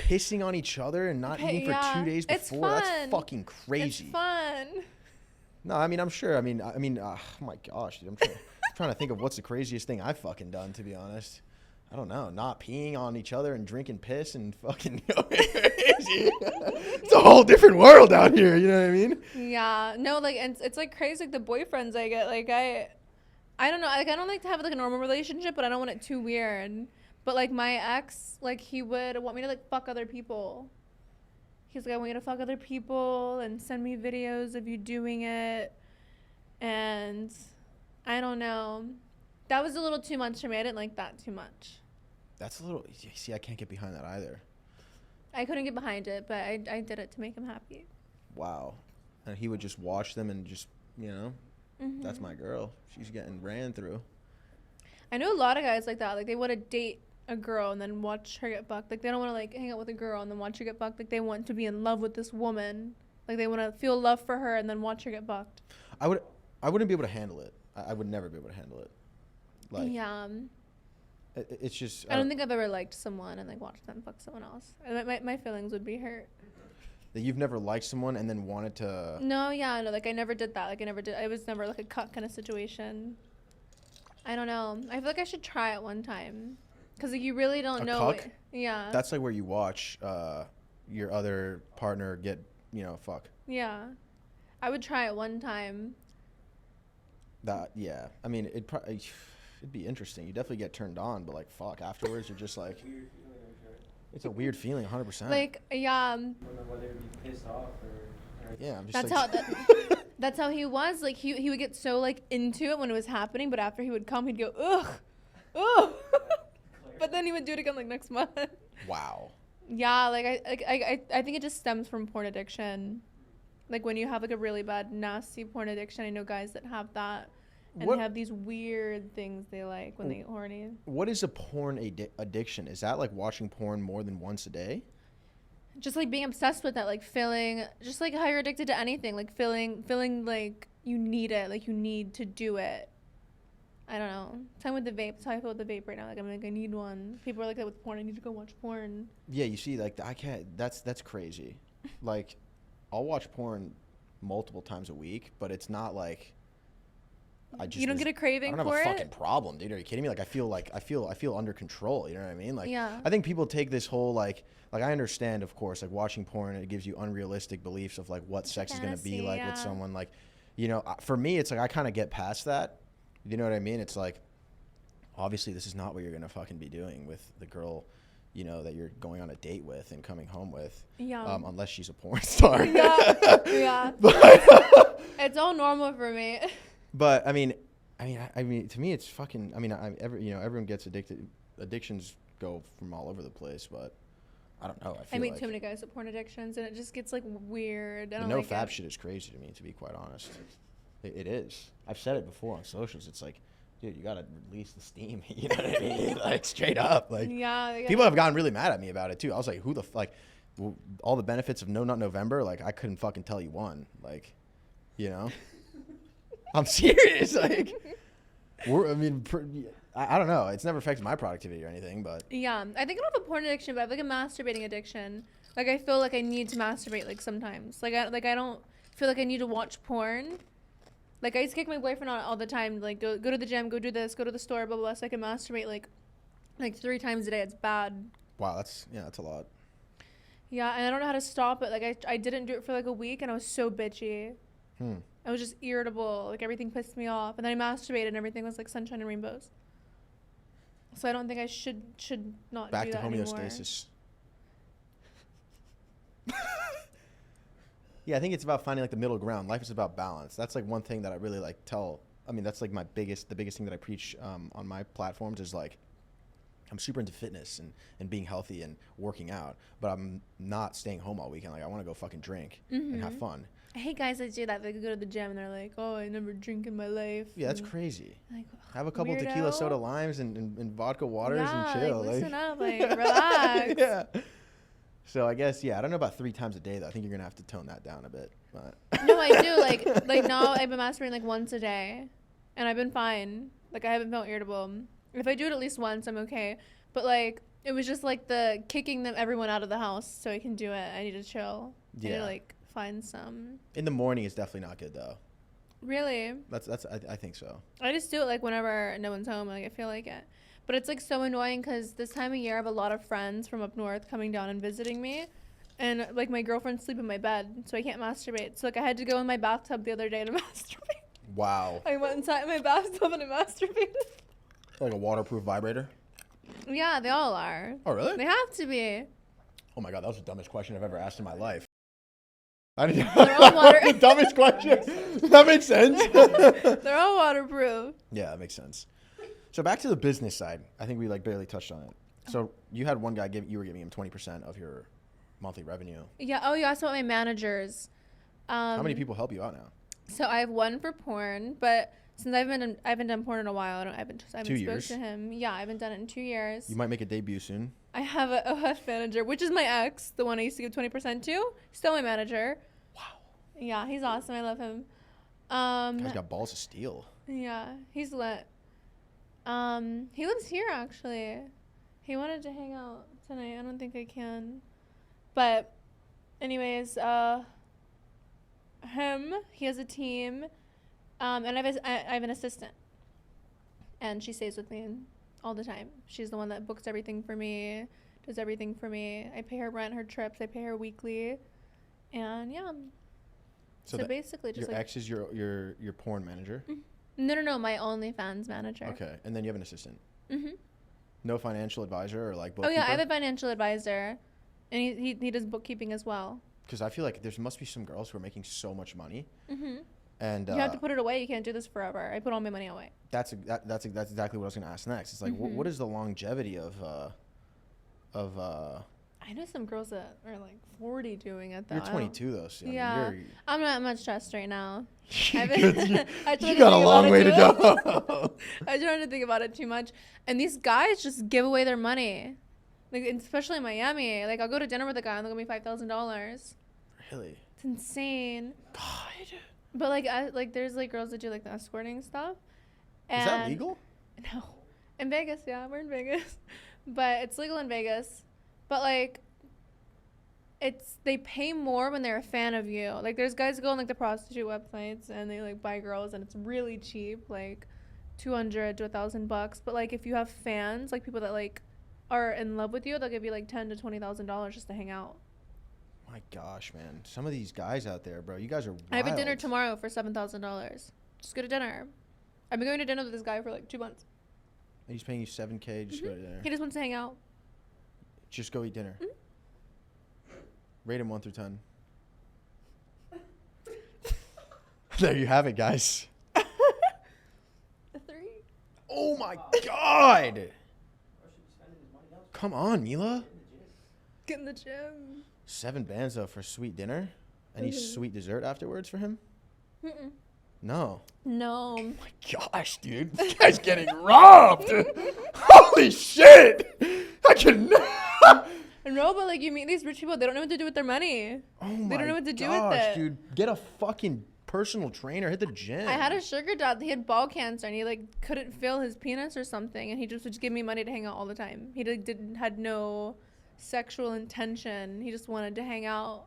Speaker 1: Pissing on each other and not eating for 2 days
Speaker 2: It's
Speaker 1: before? That's
Speaker 2: fun.
Speaker 1: fucking crazy.
Speaker 2: It's fun.
Speaker 1: No, I mean, I'm sure. I mean, oh my gosh, dude. I'm trying to think of what's the craziest thing I've fucking done, to be honest. I don't know. Not peeing on each other and drinking piss and fucking going crazy. It's a whole different world out here. You know what I mean?
Speaker 2: Yeah. No, like, and it's like crazy. Like the boyfriends I get, like I don't know. Like I don't like to have like a normal relationship, but I don't want it too weird. But like my ex, like he would want me to like fuck other people. He's like, I want you to fuck other people and send me videos of you doing it. And I don't know. That was a little too much for me. I didn't like that too much.
Speaker 1: That's a little. See, I can't get behind that either.
Speaker 2: I couldn't get behind it, but I did it to make him happy.
Speaker 1: Wow. And he would just watch them and just, you know, that's my girl. She's getting ran through.
Speaker 2: I know a lot of guys like that. Like they want to date a girl and then watch her get fucked. Like they don't want to like hang out with a girl and then watch her get fucked. Like they want to be in love with this woman. Like they want to feel love for her and then watch her get fucked.
Speaker 1: I wouldn't be able to handle it. I would never be able to handle it. Like,
Speaker 2: yeah.
Speaker 1: It's just.
Speaker 2: I don't think I've ever liked someone and like watched them fuck someone else. My feelings would be hurt.
Speaker 1: That you've never liked someone and then wanted to.
Speaker 2: No, yeah, no, like I never did that. Like I was never like a cut kind of situation. I don't know. I feel like I should try it one time. Because like, you really don't know.
Speaker 1: Cuck?
Speaker 2: Yeah.
Speaker 1: That's like where you watch your other partner get, fuck.
Speaker 2: Yeah. I would try it one time.
Speaker 1: That, yeah. I mean, it'd be interesting. You definitely get turned on, but like, fuck, afterwards you're just like.
Speaker 3: Weird feeling, I'm sure.
Speaker 1: It's a weird feeling, 100%.
Speaker 2: Like, yeah.
Speaker 3: Whether it be pissed off or
Speaker 1: Yeah, I'm just
Speaker 2: That's
Speaker 1: like,
Speaker 2: that's how he was. Like he would get so like into it when it was happening, but after he would come, he'd go ugh. But then he would do it again like next month.
Speaker 1: Wow.
Speaker 2: Yeah, like I think it just stems from porn addiction. Like when you have like a really bad nasty porn addiction, I know guys that have that, and they have these weird things they like when they get horny.
Speaker 1: What is a porn addiction? Is that like watching porn more than once a day?
Speaker 2: Just like being obsessed with that, like feeling, just like how you're addicted to anything, like feeling like you need it, like you need to do it. I don't know. Same with the vape. That's how I feel with the vape right now. Like I'm like I need one. People are like that with porn. I need to go watch porn.
Speaker 1: Yeah, you see, like I can't. That's crazy. Like, I'll watch porn multiple times a week, but it's not like.
Speaker 2: You don't get a craving for it?
Speaker 1: I don't have a fucking problem, dude. Are you kidding me? Like I feel under control. You know what I mean? Like,
Speaker 2: yeah.
Speaker 1: I think people take this whole like I understand, of course, like watching porn, it gives you unrealistic beliefs of like what sex is gonna be like with someone. Like, for me, it's like I kind of get past that. You know what I mean? It's like, obviously, this is not what you're gonna fucking be doing with the girl, that you're going on a date with and coming home with.
Speaker 2: Yeah.
Speaker 1: Unless she's a porn star.
Speaker 2: Yeah.
Speaker 1: But
Speaker 2: it's all normal for me.
Speaker 1: But I mean, to me, it's fucking. I mean, everyone gets addicted. Addictions go from all over the place, but I don't know.
Speaker 2: I meet too many guys with porn addictions, and it just gets like weird. I
Speaker 1: the
Speaker 2: don't
Speaker 1: no
Speaker 2: like
Speaker 1: fap
Speaker 2: it.
Speaker 1: shit is crazy to me, to be quite honest. It is. I've said it before on socials. It's like, dude, you gotta release the steam. You know what I mean? Like straight up. Like
Speaker 2: Yeah.
Speaker 1: people have gotten really mad at me about it too. I was like, who the like, all the benefits of No Nut November? Like I couldn't fucking tell you one. Like, you know, I'm serious. Like, I don't know. It's never affected my productivity or anything, but
Speaker 2: Yeah, I think I don't have a porn addiction, but I have like a masturbating addiction. Like I feel like I need to masturbate like sometimes. Like I don't feel like I need to watch porn. Like I used to kick my boyfriend out all the time. Like go to the gym, go do this, go to the store, blah blah blah. So I can masturbate like 3 times a day. It's bad.
Speaker 1: wow, that's a lot.
Speaker 2: Yeah, and I don't know how to stop it. Like I didn't do it for like a week, and I was so bitchy. I was just irritable. Like everything pissed me off, and then I masturbated, and everything was like sunshine and rainbows. So I don't think I should not
Speaker 1: Back
Speaker 2: do
Speaker 1: to
Speaker 2: that
Speaker 1: homeostasis. Yeah, I think it's about finding like the middle ground. Life is about balance. That's like one thing that I really like tell. I mean, that's like the biggest thing that I preach on my platforms is like, I'm super into fitness and being healthy and working out, but I'm not staying home all weekend. Like I want to go fucking drink and have fun.
Speaker 2: I hate guys that do that. They go to the gym and they're like, "Oh, I never drink in my life."
Speaker 1: Yeah, that's
Speaker 2: and
Speaker 1: crazy.
Speaker 2: like,
Speaker 1: Have a couple
Speaker 2: weirdo.
Speaker 1: tequila soda limes and vodka waters
Speaker 2: Yeah,
Speaker 1: and chill.
Speaker 2: like, listen up, like relax.
Speaker 1: Yeah. So I guess, yeah, I don't know about 3 times a day though. I think you're gonna have to tone that down a bit. But
Speaker 2: No, I do. Like now I've been masturbating like once a day, and I've been fine. Like I haven't felt irritable. If I do it at least once, I'm okay. But like it was just like the kicking everyone out of the house so I can do it. I need to chill. I need
Speaker 1: Yeah.
Speaker 2: to like find some.
Speaker 1: in the morning is definitely not good though.
Speaker 2: Really,
Speaker 1: I think so.
Speaker 2: I just do it like whenever no one's home. Like I feel like it. But it's like so annoying because this time of year I have a lot of friends from up north coming down and visiting me. And like my girlfriends sleep in my bed, so I can't masturbate. So like I had to go in my bathtub the other day to masturbate.
Speaker 1: Wow.
Speaker 2: I went inside my bathtub and I masturbated.
Speaker 1: Like a waterproof vibrator?
Speaker 2: Yeah, they all are.
Speaker 1: Oh, really?
Speaker 2: They have to be.
Speaker 1: Oh my god, that was the dumbest question I've ever asked in my life.
Speaker 2: They're all water.
Speaker 1: The dumbest question. That makes sense.
Speaker 2: They're all waterproof.
Speaker 1: Yeah, that makes sense. So back to the business side. I think we like barely touched on it. So you had one guy you were giving him 20% of your monthly revenue.
Speaker 2: Yeah. Oh, you asked about my managers.
Speaker 1: How many people help you out now?
Speaker 2: So I have one for porn, but since I haven't done porn in a while. I haven't
Speaker 1: 2
Speaker 2: spoke
Speaker 1: years?
Speaker 2: to him. Yeah, I haven't done it in 2 years.
Speaker 1: You might make a debut soon.
Speaker 2: I have a OF manager, which is my ex, the one I used to give 20% to. Still my manager.
Speaker 1: Wow.
Speaker 2: Yeah, he's awesome. I love him.
Speaker 1: Guy's got balls of steel.
Speaker 2: Yeah, he's lit. He lives here actually. He wanted to hang out tonight. I don't think I can. But anyways, he has a team. And I have an assistant. And she stays with me all the time. She's the one that books everything for me, does everything for me. I pay her rent, her trips, I pay her weekly. And yeah. So basically just
Speaker 1: your
Speaker 2: like
Speaker 1: ex is your porn manager?
Speaker 2: No, my OnlyFans manager.
Speaker 1: Okay. And then you have an assistant.
Speaker 2: Mhm.
Speaker 1: No financial advisor or like
Speaker 2: Oh
Speaker 1: bookkeeper?
Speaker 2: yeah, I have a financial advisor, and he does bookkeeping as well.
Speaker 1: Because I feel like there must be some girls who are making so much money.
Speaker 2: Mhm.
Speaker 1: And
Speaker 2: You have to put it away. You can't do this forever. I put all my money away.
Speaker 1: that's exactly what I was going to ask next. It's like, what is the longevity of
Speaker 2: I know some girls that are like 40 doing it though.
Speaker 1: you're 22 though, so
Speaker 2: Yeah.
Speaker 1: I mean,
Speaker 2: I'm not much stressed right now.
Speaker 1: you
Speaker 2: I tried to
Speaker 1: got a
Speaker 2: think
Speaker 1: long
Speaker 2: about
Speaker 1: way
Speaker 2: it
Speaker 1: to go.
Speaker 2: I try not to think about it too much. And these guys just give away their money. Like, especially in Miami. Like, I'll go to dinner with a guy and they'll give me $5,000.
Speaker 1: Really?
Speaker 2: It's insane.
Speaker 1: God.
Speaker 2: But, like there's, like, girls that do, like, the escorting stuff.
Speaker 1: Is that legal?
Speaker 2: No. In Vegas, yeah. We're in Vegas. But it's legal in Vegas. But, like, they pay more when they're a fan of you. Like, there's guys who go on, like, the prostitute websites and they, like, buy girls and it's really cheap. Like, $200 to $1,000. But, like, if you have fans, like, people that, like, are in love with you, they'll give you, like, $10,000 to $20,000 just to hang out.
Speaker 1: My gosh, man. Some of these guys out there, bro. You guys are wild.
Speaker 2: I have a dinner tomorrow for $7,000. Just go to dinner. I've been going to dinner with this guy for, like, 2 months.
Speaker 1: He's paying you $7,000 just to go to dinner.
Speaker 2: He just wants to hang out.
Speaker 1: Just go eat dinner. Rate him 1 through 10. There you have it, guys.
Speaker 2: A 3.
Speaker 1: Oh my God. Come on, Mila.
Speaker 2: Get in the gym.
Speaker 1: 7 bands though for sweet dinner. Any sweet dessert afterwards for him?
Speaker 2: Mm-mm.
Speaker 1: No.
Speaker 2: No.
Speaker 1: Oh my gosh, dude. This guy's getting robbed. Holy shit. I can.
Speaker 2: No, but like you meet these rich people, they don't know what to do with their money.
Speaker 1: Oh my
Speaker 2: They don't know what to do
Speaker 1: gosh,
Speaker 2: with it.
Speaker 1: dude. Get a fucking personal trainer. Hit the gym.
Speaker 2: I had a sugar dad. He had ball cancer, and he like couldn't feel his penis or something, and he just would just give me money to hang out all the time. He like had no sexual intention. He just wanted to hang out,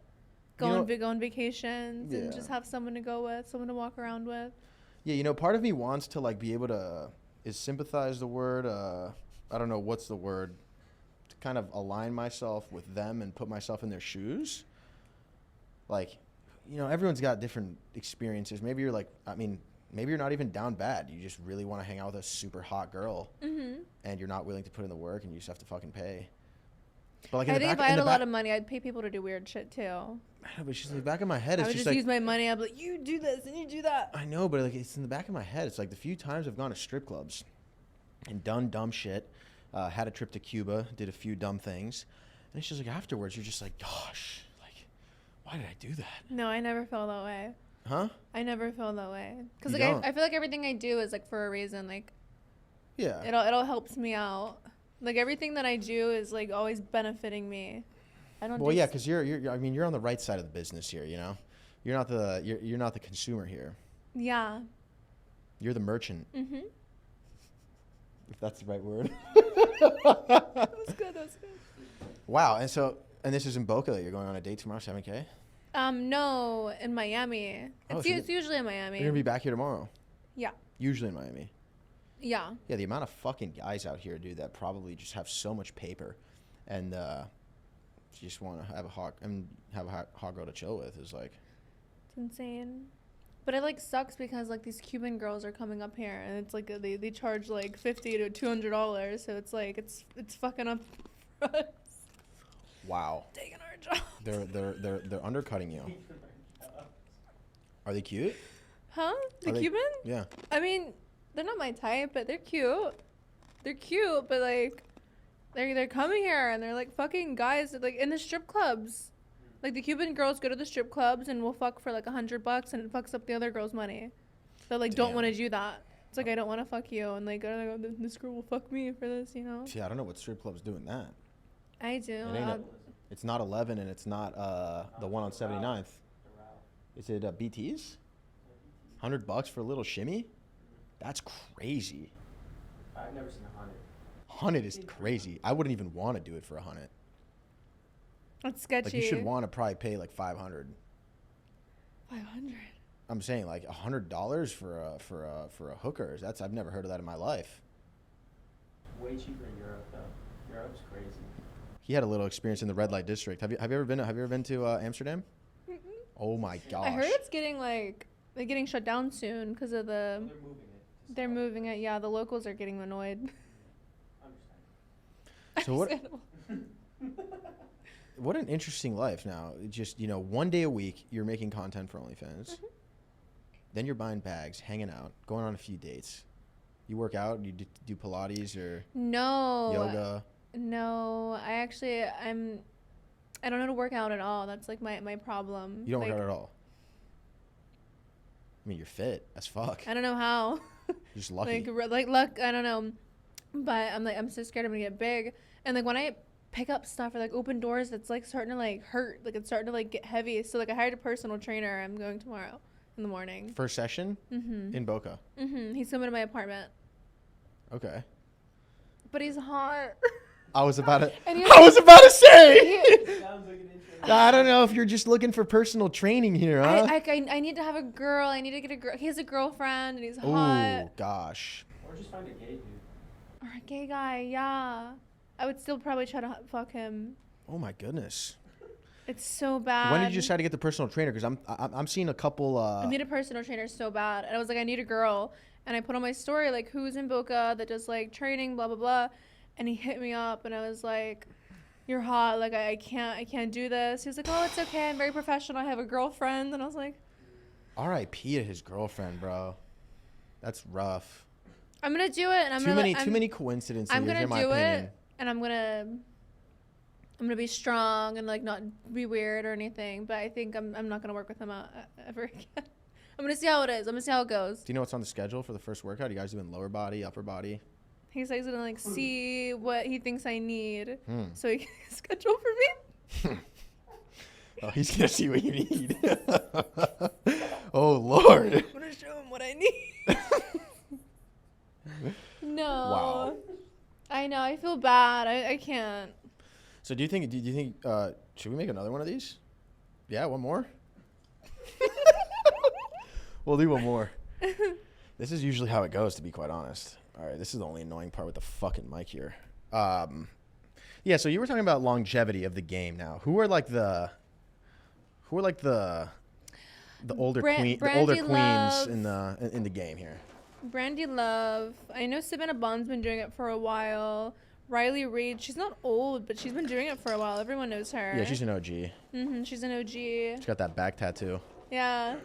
Speaker 2: go on vacations, and just have someone to go with, someone to walk around with.
Speaker 1: Yeah, you know, part of me wants to like be able to is sympathize the word. I don't know what's the word. To kind of align myself with them and put myself in their shoes. Like, you know, everyone's got different experiences. Maybe you're like, I mean, maybe you're not even down bad. You just really want to hang out with a super hot girl, and you're not willing to put in the work, and you just have to fucking pay. But like,
Speaker 2: I think if I had a lot of money, I'd pay people to do weird shit too.
Speaker 1: I know, but it's just in the back of my head.
Speaker 2: I
Speaker 1: It's
Speaker 2: would
Speaker 1: just
Speaker 2: just
Speaker 1: like,
Speaker 2: use my money. I'd be like, you do this and you do that.
Speaker 1: I know, but like, it's in the back of my head. It's like the few times I've gone to strip clubs and done dumb shit. Had a trip to Cuba, did a few dumb things, and it's just like afterwards, you're just like, gosh, like, why did I do that?
Speaker 2: No, I never feel that way.
Speaker 1: Huh?
Speaker 2: I never feel that way. Because
Speaker 1: You
Speaker 2: like
Speaker 1: don't?
Speaker 2: I feel like everything I do is like for a reason. Like
Speaker 1: Yeah.
Speaker 2: it all helps me out. Like everything that I do is like always benefiting me. I don't.
Speaker 1: Well, yeah, because you're I mean, you're on the right side of the business here. You know, you're not the consumer here.
Speaker 2: Yeah.
Speaker 1: You're the merchant.
Speaker 2: Mhm.
Speaker 1: If that's the right word.
Speaker 2: That was good. That was good.
Speaker 1: Wow. And this is in Boca that you're going on a date tomorrow, 7K?
Speaker 2: No, in Miami.
Speaker 1: Oh,
Speaker 2: It's usually in Miami.
Speaker 1: You're going to be back here tomorrow?
Speaker 2: Yeah.
Speaker 1: Usually in Miami.
Speaker 2: Yeah.
Speaker 1: Yeah, the amount of fucking guys out here, dude, that probably just have so much paper and just want to have a hot girl to chill with is like.
Speaker 2: It's insane. But it like sucks because like these Cuban girls are coming up here and it's like they charge like $50 to $200, so it's like it's fucking up for us.
Speaker 1: Wow.
Speaker 2: Taking our job.
Speaker 1: They're undercutting you. Are they cute?
Speaker 2: Huh? The
Speaker 1: Are they-
Speaker 2: Cuban?
Speaker 1: Yeah.
Speaker 2: I mean, they're not my type, but they're cute. They're cute, but like they're coming here and they're like fucking guys like in the strip clubs. Like the Cuban girls go to the strip clubs and will fuck for like $100 and it fucks up the other girl's money. They like don't
Speaker 1: Damn.
Speaker 2: want to do that. It's like I don't want to fuck you and like this girl will fuck me for this, you know.
Speaker 1: See, I don't know what strip club's doing that.
Speaker 2: I do.
Speaker 1: It ain't it's not 11 and it's not the one on 79th. Is it BT's? $100 for a little shimmy? That's crazy.
Speaker 3: I've never seen 100.
Speaker 1: 100 is crazy. I wouldn't even want to do it for 100.
Speaker 2: That's sketchy.
Speaker 1: Like you should want to probably pay like 500.
Speaker 2: 500.
Speaker 1: I'm saying like $100 for a hooker. I've never heard of that in my life.
Speaker 3: Way cheaper in Europe though. Europe's crazy.
Speaker 1: He had a little experience in the red light district. Have you ever been to Amsterdam?
Speaker 2: Mm-mm.
Speaker 1: Oh my gosh.
Speaker 2: I heard it's getting like they're getting shut down soon because of the.
Speaker 3: They're moving it.
Speaker 2: They're moving it. Yeah, the locals are getting annoyed.
Speaker 1: So what?
Speaker 2: Understandable.
Speaker 1: What an interesting life now. Just, you know, one day a week you're making content for OnlyFans.
Speaker 2: Mm-hmm.
Speaker 1: Then you're buying bags, hanging out, going on a few dates. You work out, you do Pilates or
Speaker 2: No.
Speaker 1: yoga.
Speaker 2: No, I don't know how to work out at all. That's like my problem.
Speaker 1: You don't
Speaker 2: like,
Speaker 1: work out at all. I mean, you're fit as fuck.
Speaker 2: I don't know how.
Speaker 1: You're just lucky.
Speaker 2: like luck, I don't know. But I'm so scared I'm gonna get big. And like when I pick up stuff or like open doors, it's like starting to like hurt. Like it's starting to like get heavy. So like I hired a personal trainer. I'm going tomorrow in the morning.
Speaker 1: First session in Boca.
Speaker 2: He's coming to my apartment.
Speaker 1: Okay.
Speaker 2: But he's hot.
Speaker 1: I was about to say.
Speaker 3: Sounds like an intro.
Speaker 1: I don't know if you're just looking for personal training here, huh?
Speaker 2: I need to have a girl. I need to get a girl. He has a girlfriend and he's hot.
Speaker 1: Oh gosh.
Speaker 3: Or just find a gay dude.
Speaker 2: Or a gay guy, yeah. I would still probably try to fuck him.
Speaker 1: Oh my goodness.
Speaker 2: It's so bad.
Speaker 1: When did you decide to get the personal trainer? Because I'm seeing a couple.
Speaker 2: I need a personal trainer so bad. And I was like, I need a girl. And I put on my story, like, who's in Boca that does, like, training, blah, blah, blah. And he hit me up, and I was like, you're hot. Like, I can't do this. He was like, oh, it's okay. I'm very professional. I have a girlfriend. And I was like,
Speaker 1: R.I.P. to his girlfriend, bro. That's rough.
Speaker 2: I'm going to do it. And
Speaker 1: Too many coincidences.
Speaker 2: I'm going
Speaker 1: in
Speaker 2: to
Speaker 1: my
Speaker 2: do
Speaker 1: opinion.
Speaker 2: it. and I'm gonna be strong and like not be weird or anything. But I think I'm not gonna work with him ever again. I'm gonna see how it is. I'm gonna see how it goes.
Speaker 1: Do you know what's on the schedule for the first workout? Are you guys doing lower body, upper body?
Speaker 2: He's like gonna like see what he thinks I need,
Speaker 1: Hmm.
Speaker 2: so he can schedule for me.
Speaker 1: Oh, he's gonna see what you need. Oh Lord.
Speaker 2: I'm gonna show him what I need. No.
Speaker 1: Wow.
Speaker 2: I know. I feel bad. I can't.
Speaker 1: So do you think should we make another one of these? Yeah, one more. We'll do one more. This is usually how it goes, to be quite honest. All right, this is the only annoying part with the fucking mic here. Yeah, so you were talking about longevity of the game now. Who are like the older the older queens
Speaker 2: Love.
Speaker 1: in the game here?
Speaker 2: Brandy Love. I know Savannah Bond's been doing it for a while. Riley Reid. She's not old, but she's been doing it for a while. Everyone knows her.
Speaker 1: Yeah, she's an OG.
Speaker 2: Mhm. She's an OG.
Speaker 1: She's got that back tattoo.
Speaker 2: Yeah.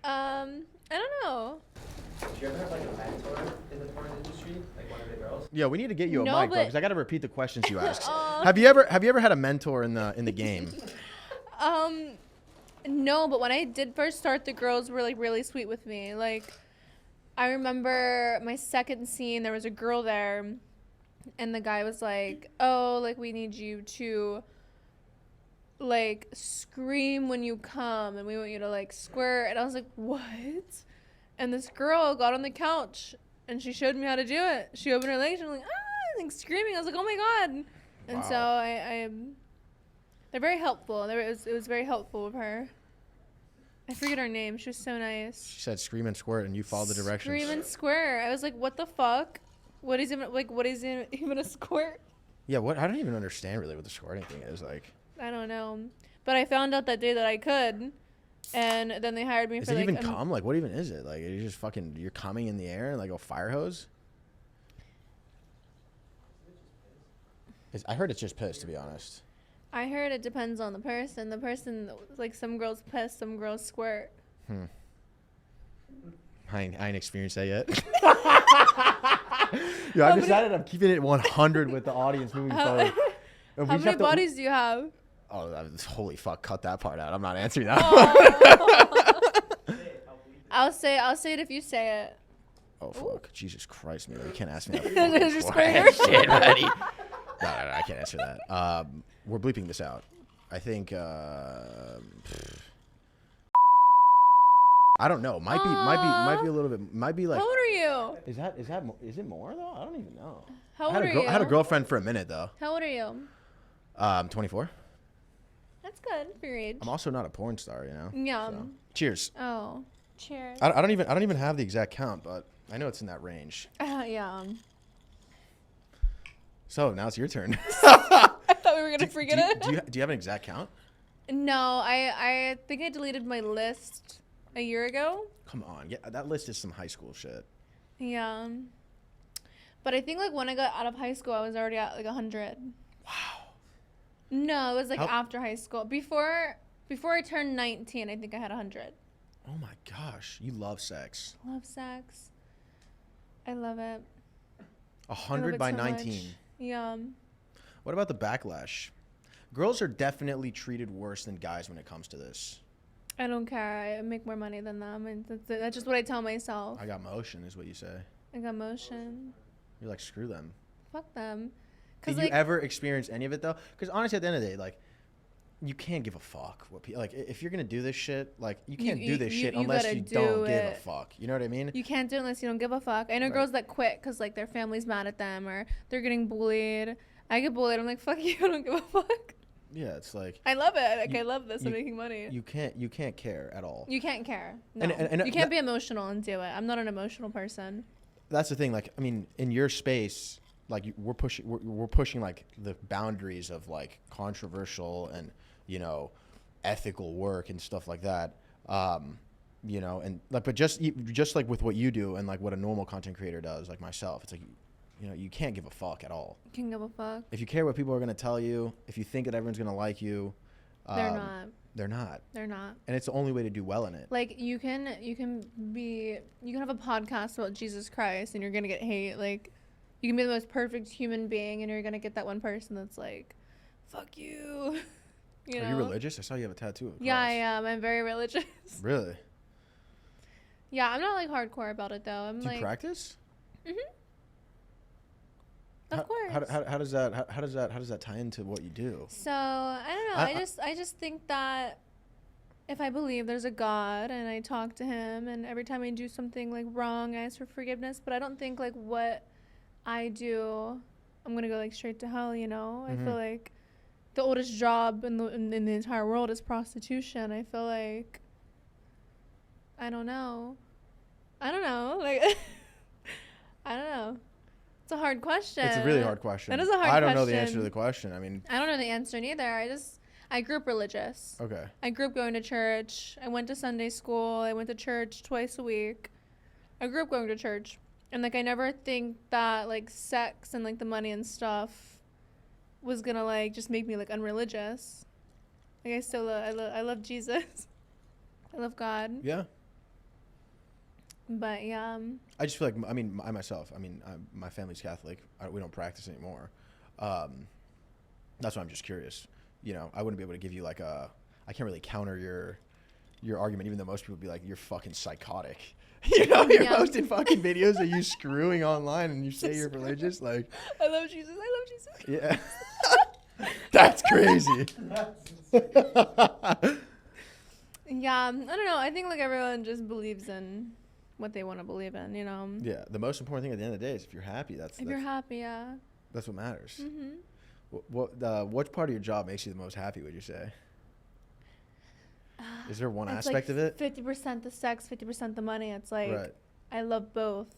Speaker 2: I don't know.
Speaker 3: Did you ever have like a mentor in the porn industry, like one of the girls?
Speaker 1: Yeah, we need to get you a
Speaker 2: No,
Speaker 1: mic, though,
Speaker 2: but-
Speaker 1: because I got to repeat the questions you asked.
Speaker 2: Aw.
Speaker 1: Have you ever had a mentor in the game?
Speaker 2: No, but when I did first start, the girls were like really sweet with me. Like, I remember my second scene, there was a girl there, and the guy was like, "Oh, like we need you to like scream when you come, and we want you to like squirt." And I was like, "What?" And this girl got on the couch, and she showed me how to do it. She opened her legs, and I'm like, "Ah!" like screaming. I was like, "Oh my god!" And
Speaker 1: Wow.
Speaker 2: so I they're very helpful. It was very helpful with her. I forget her name. She was so nice.
Speaker 1: She said scream and squirt, and you followed the directions.
Speaker 2: Scream and squirt. I was like, what the fuck? What is even a squirt?
Speaker 1: Yeah, what? I don't even understand really what the squirting thing is. Like,
Speaker 2: I don't know. But I found out that day that I could, and then they hired me
Speaker 1: is
Speaker 2: for
Speaker 1: it
Speaker 2: like
Speaker 1: even cum? Like, what even is it? Like, you're just fucking, you're coming in the air like a fire hose? I heard it's just piss, to be honest.
Speaker 2: I heard it depends on the person. The person, like some girls piss, some girls squirt.
Speaker 1: I ain't experienced that yet. Yo, I've decided I'm keeping it 100 with the audience moving forward. And
Speaker 2: How
Speaker 1: we just
Speaker 2: many
Speaker 1: have to-
Speaker 2: bodies do you have?
Speaker 1: Oh, holy fuck! Cut that part out. I'm not answering that.
Speaker 2: I'll say it if you say it.
Speaker 1: Oh fuck! Jesus Christ, man! You can't ask me that.
Speaker 2: Is your
Speaker 1: fucking
Speaker 2: square?
Speaker 1: shit, buddy. No, I can't answer that. We're bleeping this out. I think. I don't know. Might be a little bit. Might be like.
Speaker 2: How old are you?
Speaker 1: Is it more though? I don't even know.
Speaker 2: How old are you?
Speaker 1: I had a girlfriend for a minute though.
Speaker 2: How old are you?
Speaker 1: 24.
Speaker 2: That's good for your age.
Speaker 1: I'm also not a porn star, you know.
Speaker 2: Yeah.
Speaker 1: So. Cheers.
Speaker 2: Oh, cheers.
Speaker 1: I don't even have the exact count, but I know it's in that range.
Speaker 2: Yeah.
Speaker 1: So now it's your turn.
Speaker 2: I thought we were gonna forget it.
Speaker 1: Do you have an exact count?
Speaker 2: No, I think I deleted my list a year ago.
Speaker 1: Come on, yeah, that list is some high school shit.
Speaker 2: Yeah. But I think like when I got out of high school, I was already at like 100.
Speaker 1: Wow.
Speaker 2: No, it was like
Speaker 1: How-
Speaker 2: after high school. Before I turned 19, I think I had 100.
Speaker 1: Oh my gosh, you love sex.
Speaker 2: Love sex. I love it. I love
Speaker 1: 100
Speaker 2: it
Speaker 1: by
Speaker 2: so
Speaker 1: 19.
Speaker 2: much. Yeah.
Speaker 1: What about the backlash? Girls are definitely treated worse than guys when it comes to this.
Speaker 2: I don't care. I make more money than them. And that's just what I tell myself.
Speaker 1: I got motion, is what you say.
Speaker 2: I got motion.
Speaker 1: You're like, screw them.
Speaker 2: Fuck them.
Speaker 1: Did you ever experience any of it though? Because honestly, at the end of the day, like, you can't give a fuck what people like. If you're gonna do this shit, like, you can't do this shit unless
Speaker 2: gotta
Speaker 1: you
Speaker 2: do
Speaker 1: don't give a
Speaker 2: it.
Speaker 1: fuck. You know what I mean?
Speaker 2: You can't do it unless you don't give a fuck. I know
Speaker 1: Right.
Speaker 2: girls that quit because like their family's mad at them or they're getting bullied. I get bullied. I'm like, fuck you. I don't give a fuck.
Speaker 1: Yeah, it's like
Speaker 2: I love it. Like,
Speaker 1: You-
Speaker 2: I love this. I'm
Speaker 1: you-
Speaker 2: making money.
Speaker 1: you can't care at all.
Speaker 2: You can't care. No.
Speaker 1: And
Speaker 2: you can't be emotional and do it. I'm not an emotional person.
Speaker 1: That's the thing. Like, I mean, in your space, like, we're pushing like the boundaries of like controversial and, you know, ethical work and stuff like that. You know, and like, but just like with what you do and like what a normal content creator does, like myself, it's like, you know, you can't give a fuck at all.
Speaker 2: Can't give a fuck.
Speaker 1: If you care what people are gonna tell you, if you think that everyone's gonna like you,
Speaker 2: They're not.
Speaker 1: They're not.
Speaker 2: They're not.
Speaker 1: And it's the only way to do well in it.
Speaker 2: Like you can have a podcast about Jesus Christ and you're gonna get hate. Like you can be the most perfect human being and you're gonna get that one person that's like, fuck you.
Speaker 1: Are you religious? I saw you have a tattoo of a cross.
Speaker 2: Yeah, I am. I'm very religious.
Speaker 1: Really?
Speaker 2: Yeah, I'm not like hardcore about it though.
Speaker 1: Do you practice?
Speaker 2: Of course.
Speaker 1: How does that tie into what you do?
Speaker 2: So I don't know. I just think that if I believe there's a God and I talk to him and every time I do something like wrong, I ask for forgiveness. But I don't think like what I do, I'm gonna go like straight to hell. You know, I feel like the oldest job in the entire world is prostitution. I feel like I don't know. Like I don't know. It's a hard question.
Speaker 1: It's a really hard question.
Speaker 2: That is a hard question.
Speaker 1: I don't know the answer to the question. I mean,
Speaker 2: I don't know the answer neither. I grew up religious.
Speaker 1: Okay.
Speaker 2: I grew up going to church. I went to Sunday school. I went to church twice a week. I grew up going to church. And like I never think that like sex and like the money and stuff was gonna like just make me like unreligious. Like I still I love Jesus. I love God.
Speaker 1: Yeah.
Speaker 2: But yeah.
Speaker 1: I just feel like, I mean, I myself, my family's Catholic. We don't practice anymore. That's why I'm just curious. You know, I wouldn't be able to give you like I can't really counter your argument, even though most people would be like, you're fucking psychotic. You know, you're posting fucking videos of you screwing online and you say you're religious. Like,
Speaker 2: I love Jesus.
Speaker 1: Yeah. That's crazy.
Speaker 2: Yeah, I don't know. I think like everyone just believes in what they want to believe in, you know.
Speaker 1: Yeah, the most important thing at the end of the day is if you're happy.
Speaker 2: You're happy, yeah.
Speaker 1: That's what matters. What part of your job makes you the most happy, would you say? Is there one aspect
Speaker 2: like
Speaker 1: of it?
Speaker 2: 50% the sex, 50% the money. It's like
Speaker 1: Right.
Speaker 2: I love both,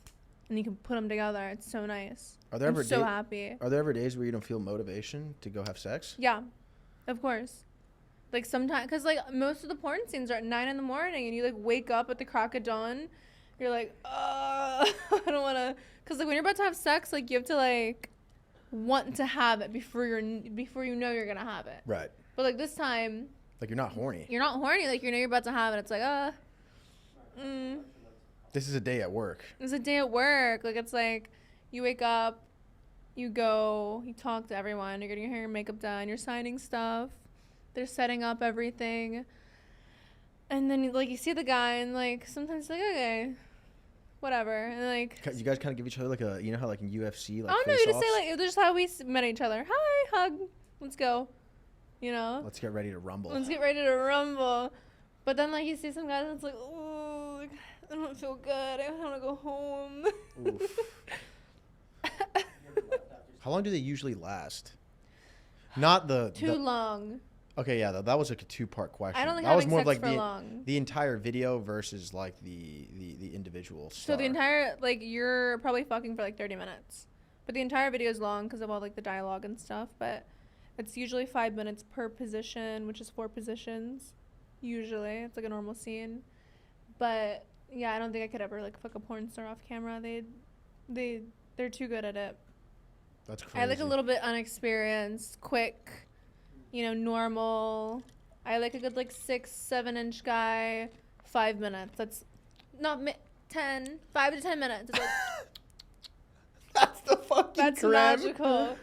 Speaker 2: and you can put them together. It's so nice.
Speaker 1: Are there
Speaker 2: I'm so happy.
Speaker 1: Are there ever days where you don't feel motivation to go have sex?
Speaker 2: Yeah, of course. Like sometimes, cause like most of the porn scenes are at 9 a.m, and you like wake up at the crack of dawn. You're like, I don't wanna, cause like when you're about to have sex, like you have to like want to have it before you know you're gonna have it.
Speaker 1: Right.
Speaker 2: But like this time,
Speaker 1: like you're not horny.
Speaker 2: You're not horny. Like you know you're about to have it. It's like,
Speaker 1: This is a day at work.
Speaker 2: It's a day at work. Like it's like you wake up, you go, you talk to everyone. You're getting your hair and makeup done. You're signing stuff. They're setting up everything. And then like you see the guy and like sometimes like okay, whatever. And like
Speaker 1: You guys kind of give each other like a, you know how like in UFC, like
Speaker 2: I don't know. You just say like it was just how we met each other. Hi, hug, let's go. You know.
Speaker 1: Let's get ready to rumble.
Speaker 2: Let's get ready to rumble. But then like you see some guys and it's like, oh, like, I don't feel good. I want to go home.
Speaker 1: Oof. How long do they usually last? Not
Speaker 2: too long.
Speaker 1: Okay, yeah, that was like a two-part question.
Speaker 2: I don't think
Speaker 1: that was
Speaker 2: having
Speaker 1: more
Speaker 2: sex
Speaker 1: of like
Speaker 2: for long.
Speaker 1: the entire video versus like the individual star.
Speaker 2: So the entire like you're probably fucking for like 30 minutes, but the entire video is long because of all like the dialogue and stuff. But it's usually 5 minutes per position, which is 4 positions. Usually, it's like a normal scene. But yeah, I don't think I could ever like fuck a porn star off camera. They're too good at it.
Speaker 1: That's crazy.
Speaker 2: I like a little bit unexperienced, quick, you know, normal. I like a good like 6-7 inch guy. 5 minutes. That's not 5 to 10 minutes. It's like,
Speaker 1: that's the fucking
Speaker 2: that's
Speaker 1: creme.
Speaker 2: magical.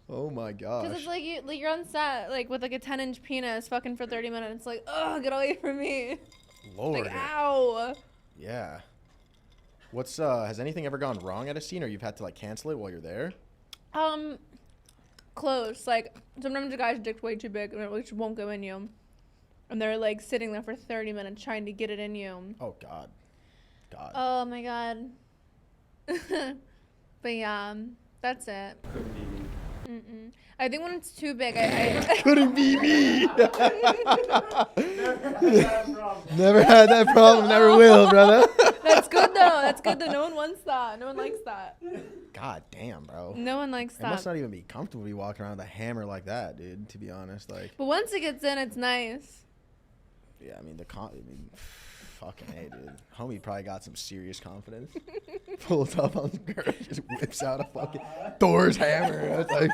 Speaker 1: Oh my gosh.
Speaker 2: Because it's like you're on set like with like a 10-inch penis fucking for 30 minutes. It's like, oh, get away from me.
Speaker 1: Lord.
Speaker 2: Like, ow.
Speaker 1: Yeah. What's has anything ever gone wrong at a scene, or you've had to like cancel it while you're there?
Speaker 2: Close. Like sometimes the guy's dick's way too big and it just won't go in you, and they're like sitting there for 30 minutes trying to get it in you.
Speaker 1: Oh God.
Speaker 2: Oh my God. But yeah, that's it.
Speaker 3: Couldn't be me.
Speaker 2: I think when it's too big, I
Speaker 1: Couldn't be me.
Speaker 3: Never had that problem.
Speaker 1: Never will, brother.
Speaker 2: That's good though. That's good though. No one wants that. No one likes that.
Speaker 1: God damn, bro.
Speaker 2: No one likes
Speaker 1: It must
Speaker 2: that.
Speaker 1: not even be comfortable to be walking around with a hammer like that, dude. To be honest, like.
Speaker 2: But once it gets in, it's nice.
Speaker 1: Yeah, I mean fucking hey, dude. Homie probably got some serious confidence. Pulls up on the girl, just whips out a fucking Thor's hammer. It's like,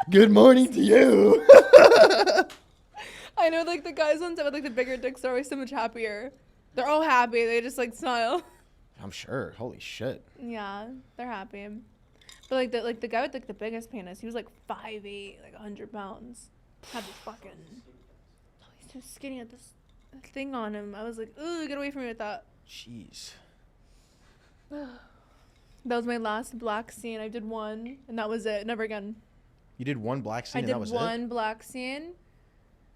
Speaker 1: good morning to you.
Speaker 2: I I know, like, the guys on set with, like, the bigger dicks are always so much happier. They're all happy. They just, like, smile.
Speaker 1: I'm sure. Holy shit.
Speaker 2: Yeah, they're happy. But, like, the guy with, like, the biggest penis, he was, like, 5'8", like, 100 pounds. Had this fucking... Oh, he's so skinny, had this thing on him. I was like, ooh, get away from me with that.
Speaker 1: Jeez.
Speaker 2: That was my last black scene. I did one, and that was it. Never again.
Speaker 1: You did one black scene
Speaker 2: I
Speaker 1: and
Speaker 2: did
Speaker 1: that was
Speaker 2: one black scene.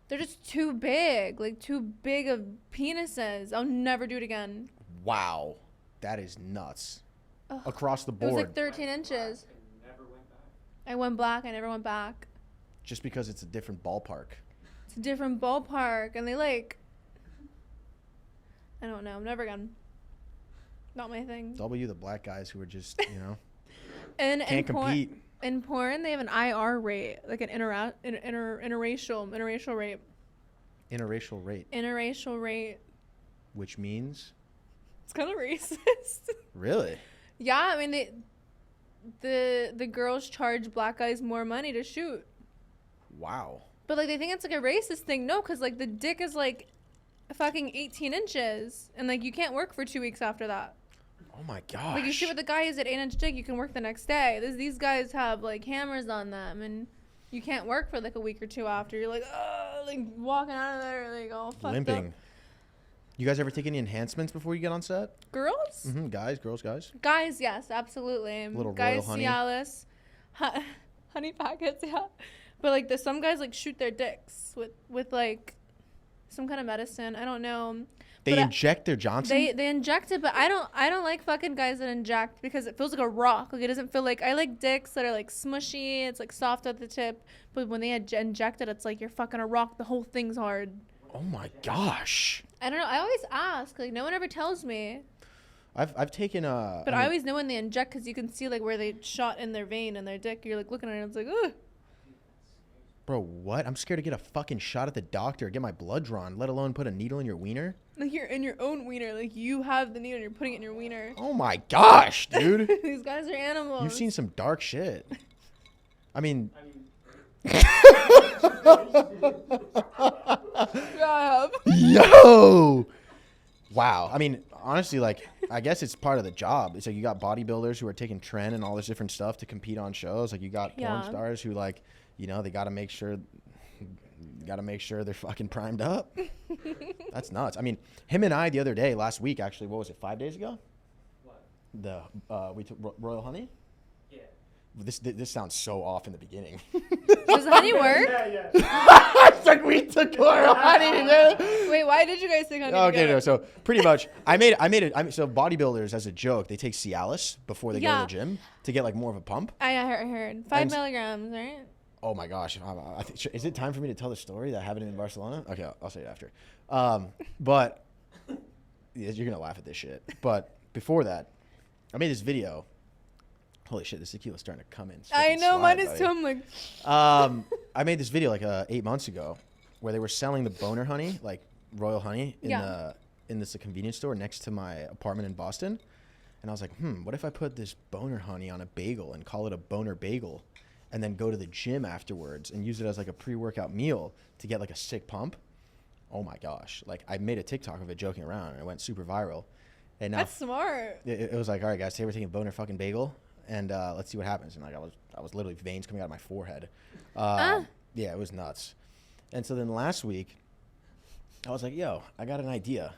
Speaker 2: They're just too big. Like, too big of penises. I'll never do it again.
Speaker 1: it? Wow. That is nuts.
Speaker 2: Ugh.
Speaker 1: Across the
Speaker 2: It was
Speaker 1: board.
Speaker 2: like 13 inches.
Speaker 3: Never went back.
Speaker 2: I went black. I never went back.
Speaker 1: Just because it's a different ballpark.
Speaker 2: It's a different ballpark. And they, like... I don't know. Never again. Not my thing.
Speaker 1: W, the black guys who are just, you know,
Speaker 2: And
Speaker 1: can't compete.
Speaker 2: In porn, they have an IR rate, like an interracial rate.
Speaker 1: Interracial rate,
Speaker 2: Interracial rate.
Speaker 1: which means?
Speaker 2: It's kind of racist.
Speaker 1: Really?
Speaker 2: Yeah, I mean the girls charge black guys more money to shoot.
Speaker 1: Wow.
Speaker 2: But like they think it's like a racist thing. No, because like the dick is like fucking 18 inches, and like you can't work for 2 weeks after that.
Speaker 1: Oh my gosh.
Speaker 2: Like you shoot with the guy who's at 8-inch dick, you can work the next day. These guys have like hammers on them, and you can't work for like a week or two after. You're like, oh, like walking out of there like all fucked
Speaker 1: Limping.
Speaker 2: up.
Speaker 1: You guys ever take any enhancements before you get on set?
Speaker 2: Girls?
Speaker 1: Mm-hmm. Guys, girls, guys.
Speaker 2: Guys, yes, absolutely.
Speaker 1: Little
Speaker 2: guys,
Speaker 1: royal honey.
Speaker 2: Cialis, honey packets, yeah. But like some guys like shoot their dicks with like some kind of medicine. I don't know.
Speaker 1: They
Speaker 2: But
Speaker 1: inject their Johnson?
Speaker 2: They inject it, but I don't like fucking guys that inject because it feels like a rock. Like it doesn't feel like I like dicks that are like smushy. It's like soft at the tip, but when they inject it, it's like you're fucking a rock. The whole thing's hard.
Speaker 1: Oh my gosh.
Speaker 2: I don't know. I always ask. Like no one ever tells me.
Speaker 1: I've taken a.
Speaker 2: But I always know when they inject because you can see like where they shot in their vein and their dick. You're like looking at it, and it's like, ugh.
Speaker 1: Bro, what? I'm scared to get a fucking shot at the doctor or get my blood drawn, let alone put a needle in your wiener.
Speaker 2: Like you're in your own wiener. Like you have the needle and you're putting it in your wiener.
Speaker 1: Oh my gosh, dude.
Speaker 2: These guys are animals.
Speaker 1: You've seen some dark shit. I mean.
Speaker 2: Yeah, I have.
Speaker 1: Yo! Wow. I mean, honestly, like, I guess it's part of the job. It's like you got bodybuilders who are taking tren and all this different stuff to compete on shows. Like you got porn
Speaker 2: Yeah.
Speaker 1: stars who, like, you know, they got to make sure they're fucking primed up. That's nuts. I mean, him and I the other day, last week, actually, what was it, 5 days ago?
Speaker 3: What?
Speaker 1: We took Royal Honey.
Speaker 3: Yeah.
Speaker 1: This sounds so off in the beginning.
Speaker 2: Does honey work?
Speaker 3: Yeah.
Speaker 1: It's like we took Royal Honey together.
Speaker 2: Wait, why did you guys think honey
Speaker 1: Okay,
Speaker 2: together?
Speaker 1: no. So pretty much, I made it. So bodybuilders, as a joke, they take Cialis before they go
Speaker 2: Yeah.
Speaker 1: to the gym to get like more of a pump.
Speaker 2: I heard 5
Speaker 1: And-
Speaker 2: milligrams, right?
Speaker 1: Oh my gosh! Is it time for me to tell the story that happened in Barcelona? Okay, I'll say it after. But yeah, you're gonna laugh at this shit. But before that, I made this video. Holy shit! This tequila's starting to come in.
Speaker 2: I know,
Speaker 1: slide,
Speaker 2: mine is
Speaker 1: buddy.
Speaker 2: too. I'm like,
Speaker 1: I made this video like 8 months ago, where they were selling the boner honey, like Royal Honey, in this convenience store next to my apartment in Boston. And I was like, what if I put this boner honey on a bagel and call it a boner bagel, and then go to the gym afterwards and use it as like a pre-workout meal to get like a sick pump? Oh my gosh! Like I made a TikTok of it joking around, and it went super viral. And now
Speaker 2: that's smart.
Speaker 1: it was like, all right, guys, today we're taking a boner fucking bagel, and let's see what happens. And like I was literally veins coming out of my forehead. Yeah, it was nuts. And so then last week, I was like, yo, I got an idea.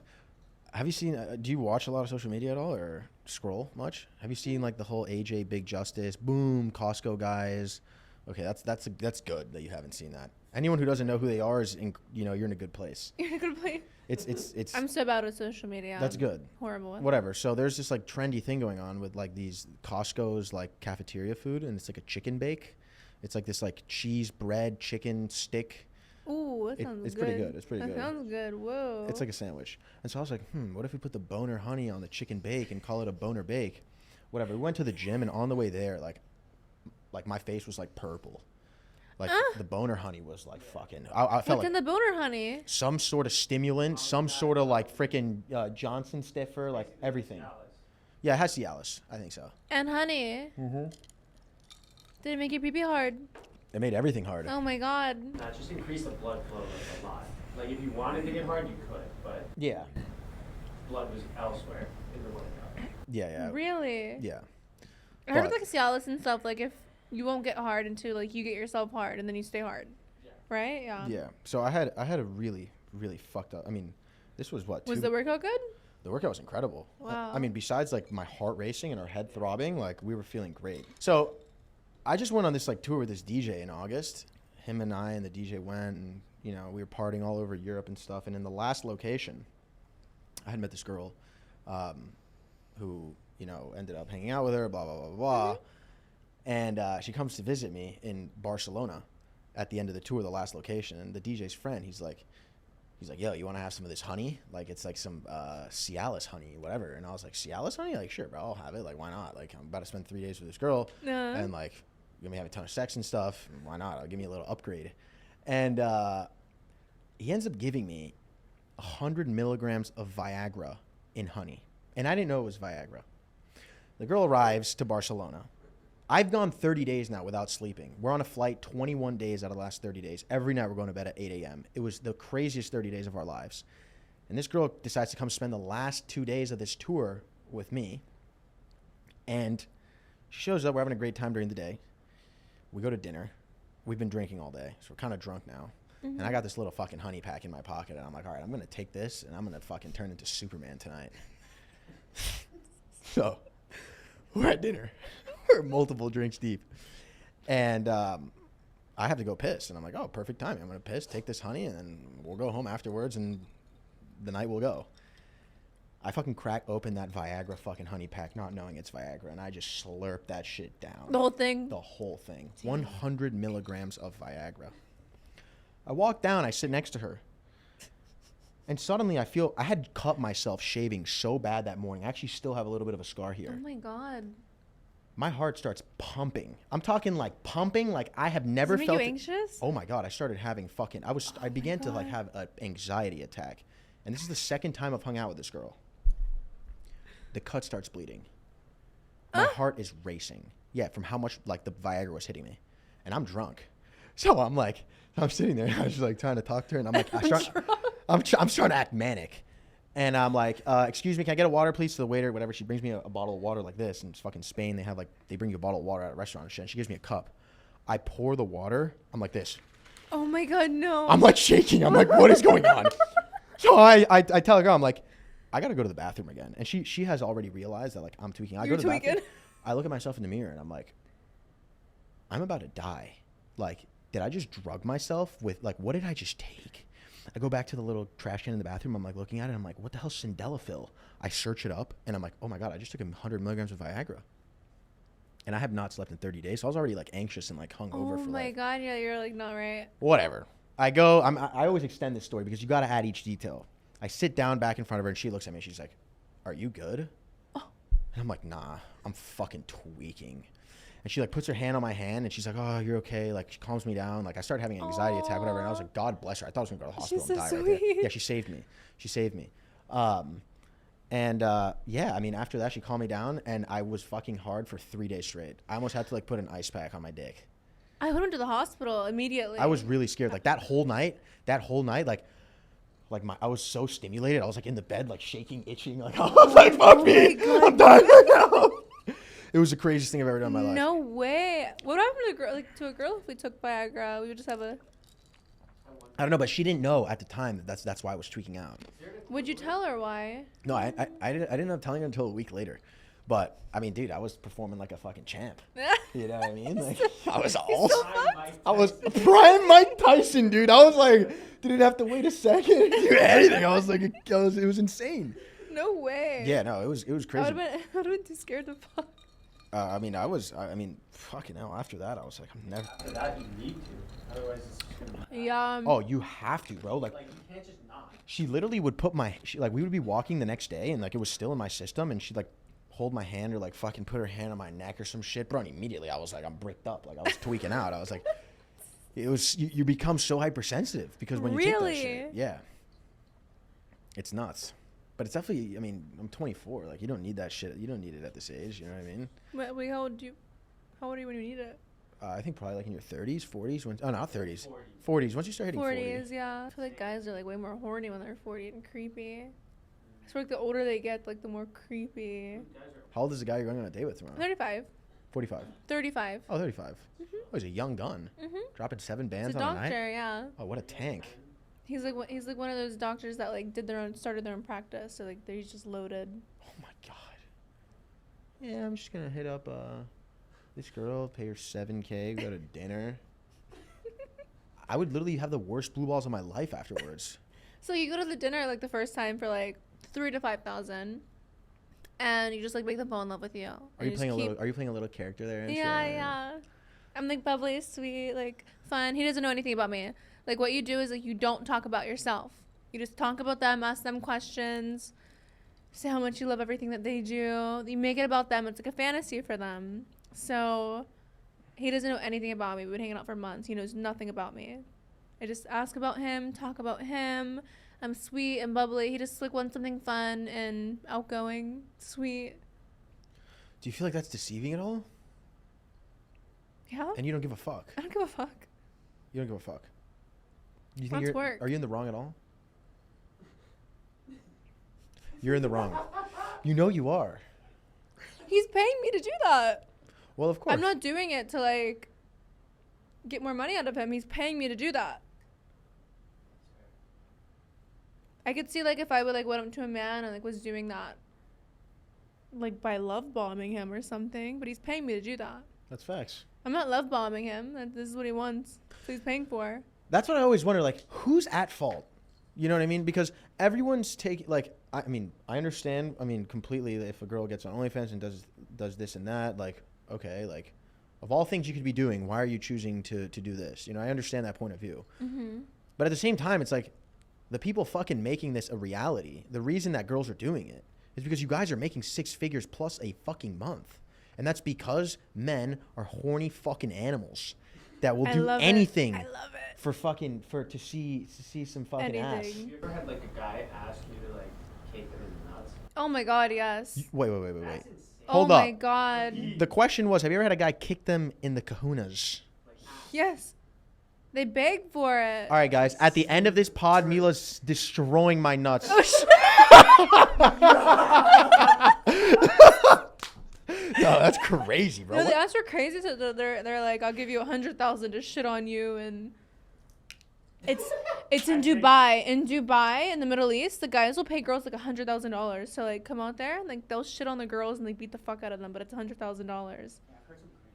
Speaker 1: Have you seen? Do you watch a lot of social media at all, or scroll much? Have you seen like the whole AJ Big Justice, boom, Costco guys? Okay, that's good that you haven't seen that. Anyone who doesn't know who they are is, you're in a good place.
Speaker 2: You're gonna play.
Speaker 1: It's.
Speaker 2: I'm so bad with social media.
Speaker 1: That's
Speaker 2: I'm
Speaker 1: good.
Speaker 2: Horrible. With
Speaker 1: Whatever. So there's this like trendy thing going on with like these Costco's like cafeteria food, and it's like a chicken bake. It's like this like cheese bread chicken stick.
Speaker 2: Ooh, that sounds
Speaker 1: it's
Speaker 2: good.
Speaker 1: pretty good. It's pretty good.
Speaker 2: That sounds good. Whoa.
Speaker 1: It's like a sandwich. And so I was like, what if we put the boner honey on the chicken bake and call it a boner bake? Whatever. We went to the gym, and on the way there, like my face was like purple. Like the boner honey was like fucking. I felt
Speaker 2: What's in
Speaker 1: like
Speaker 2: the boner honey?
Speaker 1: some sort of stimulant, some sort of like freaking Johnson stiffer, like everything. Yeah, it has Cialis. I think so.
Speaker 2: And honey.
Speaker 1: Mm-hmm.
Speaker 2: Did it make your pee pee hard?
Speaker 1: It made everything hard.
Speaker 2: Oh my god.
Speaker 3: Just increase the blood flow like a lot. Like if you wanted to get hard, you could, but
Speaker 1: Yeah.
Speaker 3: blood was elsewhere in the workout.
Speaker 1: Yeah.
Speaker 2: Really?
Speaker 1: Yeah.
Speaker 2: I heard
Speaker 1: But-
Speaker 2: like Cialis and stuff. Like if you won't get hard until like you get yourself hard and then you stay hard.
Speaker 3: Yeah.
Speaker 2: Right? Yeah.
Speaker 1: Yeah. So I had a really fucked up. I mean, this was what?
Speaker 2: Was the workout good?
Speaker 1: The workout was incredible.
Speaker 2: Wow.
Speaker 1: I mean, besides like my heart racing and our head throbbing, like we were feeling great. So I just went on this like tour with this DJ in August. Him and I and the DJ went, and you know, we were partying all over Europe and stuff. And in the last location, I had met this girl, who, you know, ended up hanging out with her, blah blah blah blah. And she comes to visit me in Barcelona at the end of the tour, the last location. And the DJ's friend, he's like, yo, you want to have some of this honey? Like, it's like some Cialis honey, whatever. And I was like, Cialis honey? Like, sure, bro, I'll have it. Like, why not? Like, I'm about to spend 3 days with this girl. And, like, we're going to have a ton of sex and stuff. Why not? I'll give me a little upgrade. And he ends up giving me 100 milligrams of Viagra in honey. And I didn't know it was Viagra. The girl arrives to Barcelona. I've gone 30 days now without sleeping. We're on a flight 21 days out of the last 30 days. Every night we're going to bed at 8 a.m. It was the craziest 30 days of our lives. And this girl decides to come spend the last 2 days of this tour with me. And she shows up. We're having a great time during the day. We go to dinner. We've been drinking all day, so we're kind of drunk now. And I got this little fucking honey pack in my pocket. And I'm like, all right, I'm going to take this, and I'm going to fucking turn into Superman tonight. So we're at dinner. We're multiple drinks deep. And I have to go piss. And I'm like, oh, perfect timing. I'm going to piss, take this honey, and then we'll go home afterwards, and the night will go. I fucking crack open that Viagra fucking honey pack, not knowing it's Viagra, and I just slurp that shit down.
Speaker 2: The whole thing?
Speaker 1: The whole thing. 100 milligrams of Viagra. I walk down. I sit next to her. And suddenly I feel I had cut myself shaving so bad that morning. I actually still have a little bit of a scar here.
Speaker 2: Oh, my God.
Speaker 1: My heart starts pumping. I'm talking like pumping, like I have never
Speaker 2: Does it
Speaker 1: felt
Speaker 2: make you
Speaker 1: it.
Speaker 2: anxious?
Speaker 1: Oh my God, I started having fucking, I began to like
Speaker 2: God.
Speaker 1: have an anxiety attack. And this is the second time I've hung out with this girl. The cut starts bleeding. My heart is racing. Yeah, from how much like the Viagra was hitting me. And I'm drunk. So I'm like, I'm sitting there, I was like trying to talk to her, and I'm like, I'm starting to act manic. And I'm like, excuse me, can I get a water, please? To the waiter, whatever. She brings me a bottle of water like this. And it's fucking Spain. They have like, they bring you a bottle of water at a restaurant and shit. And she gives me a cup. I pour the water. I'm like this.
Speaker 2: Oh, my God, no.
Speaker 1: I'm like shaking. I'm like, what is going on? So I tell the girl, I'm like, I got to go to the bathroom again. And she has already realized that like I'm tweaking. I
Speaker 2: You're
Speaker 1: go to the
Speaker 2: tweaking.
Speaker 1: bathroom. I look at myself in the mirror and I'm like, I'm about to die. Like, did I just drug myself with like, what did I just take? I go back to the little trash can in the bathroom. I'm like looking at it. I'm like, what the hell's sildenafil? I search it up and I'm like, oh my God, I just took 100 milligrams of Viagra. And I have not slept in 30 days. So I was already like anxious and like hung over
Speaker 2: Oh,
Speaker 1: for
Speaker 2: my
Speaker 1: like,
Speaker 2: God. Yeah, you're like not right.
Speaker 1: whatever. I always extend this story because you got to add each detail. I sit down back in front of her and she looks at me. She's like, are you good?
Speaker 2: Oh.
Speaker 1: And I'm like, nah, I'm fucking tweaking. And she like puts her hand on my hand and she's like, oh, you're okay. Like she calms me down. Like I started having an anxiety attack, whatever. And I was like, God bless her. I thought I was gonna go to the hospital
Speaker 2: She's
Speaker 1: and
Speaker 2: so
Speaker 1: die right there.
Speaker 2: sweet.
Speaker 1: Yeah, she saved me. She saved me. Yeah, I mean, after that, she calmed me down and I was fucking hard for 3 days straight. I almost had to like put an ice pack on my dick.
Speaker 2: I went to the hospital immediately.
Speaker 1: I was really scared. Like that whole night, I was so stimulated. I was like in the bed, like shaking, itching. Like I was like, fuck me,
Speaker 2: God.
Speaker 1: I'm dying right now. It was the craziest thing I've ever done in my life.
Speaker 2: No way. What happened to a girl if we took Viagra? We would just have a.
Speaker 1: I don't know, but she didn't know at the time that that's why I was tweaking out.
Speaker 2: Would you tell her why?
Speaker 1: No, I didn't end up telling her until a week later. But I mean, dude, I was performing like a fucking champ. You know what I mean? Like I was awesome. I was prime Mike Tyson, dude. I was like, didn't have to wait a second to do anything. I was like, it was insane.
Speaker 2: No way.
Speaker 1: Yeah, no, it was
Speaker 2: I
Speaker 1: crazy.
Speaker 2: would have been too scared to fuck.
Speaker 1: I mean, fucking hell. After that, I was like, I'm never.
Speaker 3: After that, you need to. Otherwise, it's just gonna happen.
Speaker 2: Yeah.
Speaker 1: Oh, you have to, bro. Like,
Speaker 3: Like, you can't just not.
Speaker 1: she literally would put we would be walking the next day, and like it was still in my system, and she'd like hold my hand or like fucking put her hand on my neck or some shit, bro. And immediately, I was like, I'm bricked up. Like I was tweaking out. I was like, it was you become so hypersensitive because when you take that shit,
Speaker 2: Really?
Speaker 1: yeah, it's nuts. But it's definitely. I mean, I'm 24. Like you don't need that shit. You don't need it at this age. You know what I mean?
Speaker 2: Wait, how old are you when you need it?
Speaker 1: I think probably like in your 30s, 40s. Not 30s.
Speaker 3: 40.
Speaker 1: 40s. Once you start hitting
Speaker 2: 40s,
Speaker 1: 40.
Speaker 2: yeah. I feel like guys are like way more horny when they're 40 and creepy. I feel like the older they get, like the more creepy.
Speaker 1: How old is the guy you're going on a date with tomorrow?
Speaker 2: 35.
Speaker 1: 45.
Speaker 2: 35.
Speaker 1: Oh, 35. Oh, he's a young gun. Dropping 7 bands
Speaker 2: He's a
Speaker 1: on a night.
Speaker 2: doctor, yeah.
Speaker 1: Oh, what a tank.
Speaker 2: He's like one of those doctors that like started their own practice, so like he's just loaded.
Speaker 1: Oh my god. Yeah, I'm just gonna hit up this girl, pay her $7K, go to dinner. I would literally have the worst blue balls of my life afterwards.
Speaker 2: So you go to the dinner like the first time for like 3,000 to 5,000, and you just like make them fall in love with you.
Speaker 1: Are you playing a little character there? And
Speaker 2: Yeah,
Speaker 1: shit?
Speaker 2: yeah. I'm like bubbly, sweet, like fun. He doesn't know anything about me. Like what you do is like you don't talk about yourself. You just talk about them, ask them questions, say how much you love everything that they do. You make it about them. It's like a fantasy for them. So he doesn't know anything about me. We've been hanging out for months. He knows nothing about me. I just ask about him, talk about him. I'm sweet and bubbly. He just like wants something fun and outgoing, sweet.
Speaker 1: Do you feel like that's deceiving at all?
Speaker 2: Yeah.
Speaker 1: And you don't give a fuck.
Speaker 2: I don't give a fuck.
Speaker 1: You don't give a fuck. You think
Speaker 2: Let's
Speaker 1: you're
Speaker 2: work.
Speaker 1: Are you in the wrong at all? You're in the wrong. You know you are.
Speaker 2: He's paying me to do that.
Speaker 1: Well, of course.
Speaker 2: I'm not doing it to like get more money out of him. He's paying me to do that. I could see like if I would like went up to a man and like was doing that like by love bombing him or something, but he's paying me to do that.
Speaker 1: That's facts.
Speaker 2: I'm not love bombing him. This is what he wants. So he's paying for.
Speaker 1: That's what I always wonder, like, who's at fault? You know what I mean? Because everyone's taking, like, I mean, I understand, completely that if a girl gets on OnlyFans and does this and that, like, okay, like, of all things you could be doing, why are you choosing to do this? You know, I understand that point of view.
Speaker 2: Mm-hmm.
Speaker 1: But at the same time, it's like, the people fucking making this a reality, the reason that girls are doing it is because you guys are making 6 figures plus a fucking month. And that's because men are horny fucking animals that will do anything.
Speaker 2: I love it.
Speaker 1: To see some fucking ass.
Speaker 2: Anything.
Speaker 3: Have you ever had like a guy ask you to like cake them in the nuts?
Speaker 2: Oh my god, yes.
Speaker 1: Wait.
Speaker 3: That's insane.
Speaker 1: Hold
Speaker 2: oh
Speaker 1: up.
Speaker 2: my god.
Speaker 1: The question was, have you ever had a guy kick them in the kahunas?
Speaker 3: Like,
Speaker 2: Yes. They beg for it.
Speaker 1: All right, guys. At the end of this pod, Mila's destroying my nuts.
Speaker 2: Oh shit.
Speaker 1: No, that's crazy, bro.
Speaker 2: No, the
Speaker 1: What-
Speaker 2: ass are crazy. So they're like, I'll give you 100,000 to shit on you, and it's in Dubai. In Dubai, in the Middle East, the guys will pay girls like $100,000 to like come out there, and, like they'll shit on the girls and like beat the fuck out of them, but it's $100,000.
Speaker 3: yeah, I've heard some crazy shit.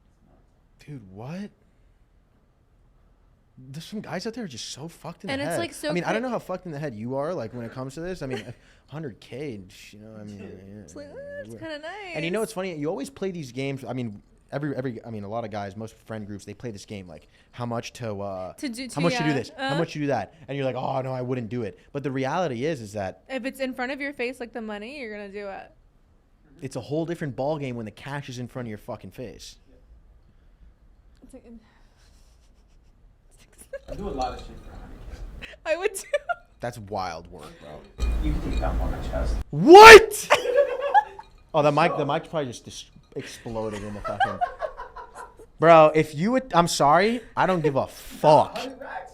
Speaker 3: It's nuts.
Speaker 1: Dude, what? There's some guys out there just so fucked in
Speaker 2: And
Speaker 1: the
Speaker 2: it's,
Speaker 1: head.
Speaker 2: like, so
Speaker 1: I mean, I
Speaker 2: cra-
Speaker 1: don't know how fucked in the head you are, like when it comes to this. I mean, 100K, you know. I mean,
Speaker 2: It's like, it's
Speaker 1: we're-
Speaker 2: kind of nice.
Speaker 1: And you know what's funny? You always play these games. I mean, a lot of guys, most friend groups, they play this game like how much to do this, how much to do that, and you're like, oh no, I wouldn't do it. But the reality is that
Speaker 2: If it's in front of your face, like the money, you're gonna do it.
Speaker 1: it's a whole different ball game when the cash is in front of your fucking face.
Speaker 2: It's like,
Speaker 3: I do a lot of shit for 100K.
Speaker 2: I would too.
Speaker 1: That's wild work, bro.
Speaker 3: You can take that on my chest.
Speaker 1: What? Oh, the mic's probably just exploded in the fucking. Bro, if you would, I'm sorry, I don't give a fuck.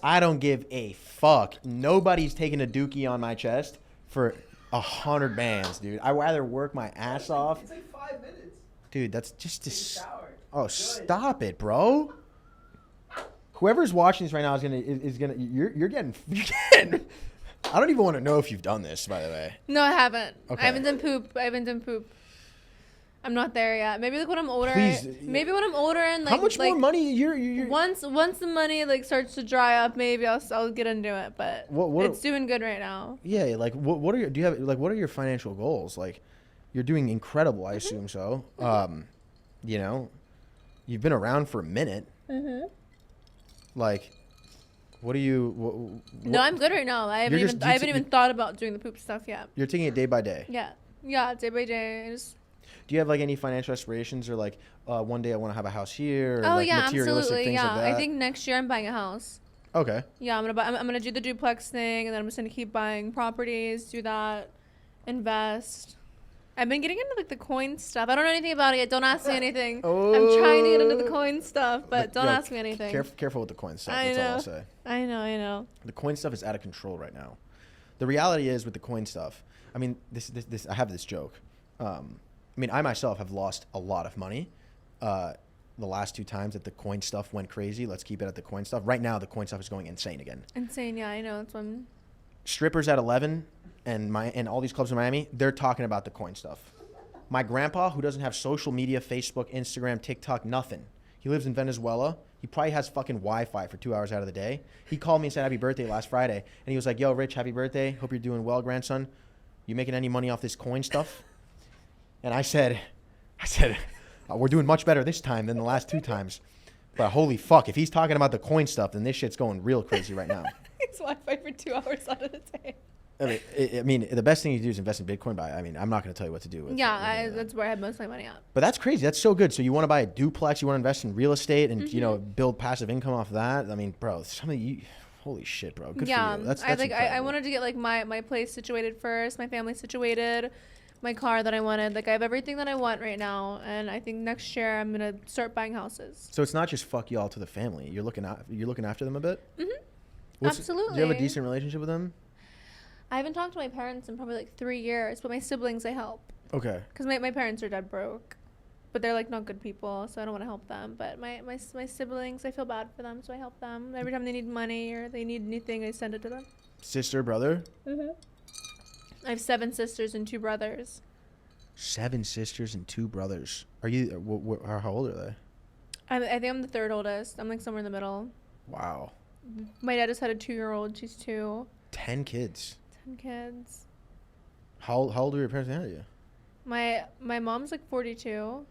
Speaker 1: I don't give a fuck. Nobody's taking a dookie on my chest for 100 bands, dude. I'd rather work my ass off.
Speaker 3: It's like 5 minutes.
Speaker 1: Dude, that's just
Speaker 3: Take a
Speaker 1: dis-
Speaker 3: shower.
Speaker 1: Oh,
Speaker 3: Good.
Speaker 1: stop it, bro. Whoever's watching this right now is gonna you're getting I don't even want to know if you've done this, by the way.
Speaker 2: No, I haven't.
Speaker 1: Okay.
Speaker 2: I haven't done poop. I'm not there yet. Maybe like when I'm older.
Speaker 1: Please.
Speaker 2: Maybe when I'm older and like
Speaker 1: How much
Speaker 2: like,
Speaker 1: more money you're
Speaker 2: once the money like starts to dry up, maybe I'll get into it. But
Speaker 1: What-
Speaker 2: it's doing good right now.
Speaker 1: Yeah, like what are your, do you have like what are your financial goals? Like you're doing incredible, I assume so. You know, you've been around for a minute.
Speaker 2: Mhm.
Speaker 1: Like what do you
Speaker 2: No, I'm good right now. I haven't
Speaker 1: You're
Speaker 2: even
Speaker 1: just-
Speaker 2: I haven't
Speaker 1: you-
Speaker 2: even thought about doing the poop stuff yet.
Speaker 1: You're taking it day by day.
Speaker 2: Yeah, day by day. I just
Speaker 1: Do you have like any financial aspirations or like one day I want to have a house here or
Speaker 2: oh
Speaker 1: like
Speaker 2: yeah,
Speaker 1: materialistic
Speaker 2: absolutely.
Speaker 1: things
Speaker 2: Yeah,
Speaker 1: like that?
Speaker 2: I think next year I'm buying a house.
Speaker 1: Okay.
Speaker 2: Yeah, I'm gonna do the duplex thing, and then I'm just gonna keep buying properties, do that, invest. I've been getting into like the coin stuff. I don't know anything about it yet. Don't ask me anything. I'm trying to get into the coin stuff, but don't ask me anything.
Speaker 1: Careful with the coin stuff.
Speaker 2: I
Speaker 1: That's
Speaker 2: know.
Speaker 1: all I'll say.
Speaker 2: I know.
Speaker 1: The coin stuff is out of control right now. The reality is with the coin stuff, I mean, this I have this joke. I mean, I myself have lost a lot of money. The last 2 times that the coin stuff went crazy. Let's keep it at the coin stuff. Right now, the coin stuff is going insane again.
Speaker 2: Insane, yeah, I know. It's one.
Speaker 1: Strippers at 11 and all these clubs in Miami, they're talking about the coin stuff. My grandpa, who doesn't have social media, Facebook, Instagram, TikTok, nothing. He lives in Venezuela. He probably has fucking Wi-Fi for 2 hours out of the day. He called me and said happy birthday last Friday. And he was like, yo, Rich, happy birthday. Hope you're doing well, grandson. You making any money off this coin stuff? And I said, we're doing much better this time than the last 2 times. But holy fuck, if he's talking about the coin stuff, then this shit's going real crazy right now.
Speaker 2: It's Wi-Fi for 2 hours out of the day.
Speaker 1: I mean, the best thing you do is invest in Bitcoin. But I mean, I'm not going to tell you what to do with it.
Speaker 2: That's where I have most of my money at.
Speaker 1: But that's crazy. That's so good. So you want to buy a duplex, you want to invest in real estate and, build passive income off that. I mean, bro, holy shit, bro. Good for you. That's
Speaker 2: I wanted to get like my place situated first, my family situated, my car that I wanted. Like I have everything that I want right now. And I think next year I'm going to start buying houses.
Speaker 1: So it's not just fuck y'all to the family. You're looking after them a bit?
Speaker 2: Mm-hmm. Absolutely.
Speaker 1: Do you have a decent relationship with them?
Speaker 2: I haven't talked to my parents in probably like 3 years, but my siblings I help.
Speaker 1: Okay.
Speaker 2: Because my parents are dead broke, but they're like not good people, so I don't want to help them. But my siblings, I feel bad for them, so I help them. Every time they need money or they need anything, I send it to them.
Speaker 1: Sister, brother?
Speaker 2: Mm-hmm. I have 7 sisters and 2 brothers.
Speaker 1: 7 sisters and 2 brothers. Are you, how old are they?
Speaker 2: I think I'm the 3rd oldest. I'm like somewhere in the middle.
Speaker 1: Wow.
Speaker 2: My dad just had a 2-year-old. She's 2.
Speaker 1: 10 kids.
Speaker 2: 10 kids.
Speaker 1: How old are your parents now? You?
Speaker 2: My mom's like 42.
Speaker 1: Oh,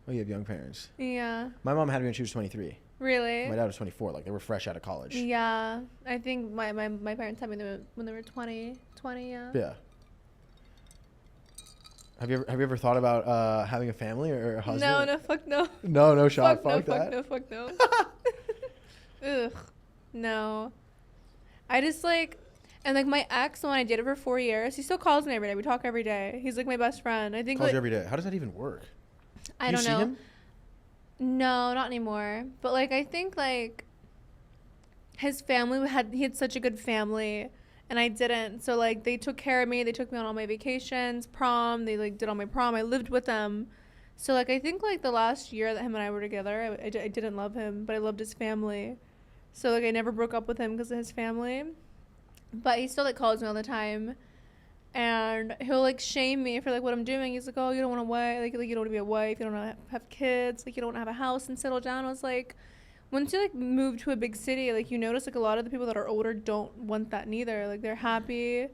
Speaker 1: you have young parents.
Speaker 2: Yeah.
Speaker 1: My mom had me when she was 23.
Speaker 2: Really?
Speaker 1: My dad was 24. Like they were fresh out of college.
Speaker 2: Yeah. I think my parents had me when they were 20. Yeah.
Speaker 1: Yeah. Have you ever thought about having a family or a husband?
Speaker 2: No, fuck no.
Speaker 1: No shot. Fuck that.
Speaker 2: Fuck no. Ugh. No. I just like. And, like, my ex, the one I dated for 4 years, he still calls me every day. We talk every day. He's, like, my best friend. I think,
Speaker 1: calls
Speaker 2: like,
Speaker 1: you every day. How does that even work?
Speaker 2: I don't know.
Speaker 1: You see him?
Speaker 2: No, not anymore. But, like, I think, like, his family, he had such a good family, and I didn't. So, like, they took care of me. They took me on all my vacations, prom. They, like, did all my prom. I lived with them. So, like, I think, like, the last year that him and I were together, I didn't love him, but I loved his family. So, like, I never broke up with him because of his family. But he still, like, calls me all the time. And he'll, like, shame me for, like, what I'm doing. He's like, oh, you don't want to wife. Like, you don't want to be a wife. You don't want to have kids. Like, you don't want to have a house and settle down. I was like, once you, like, move to a big city, like, you notice, like, a lot of the people that are older don't want that neither. Like, they're happy.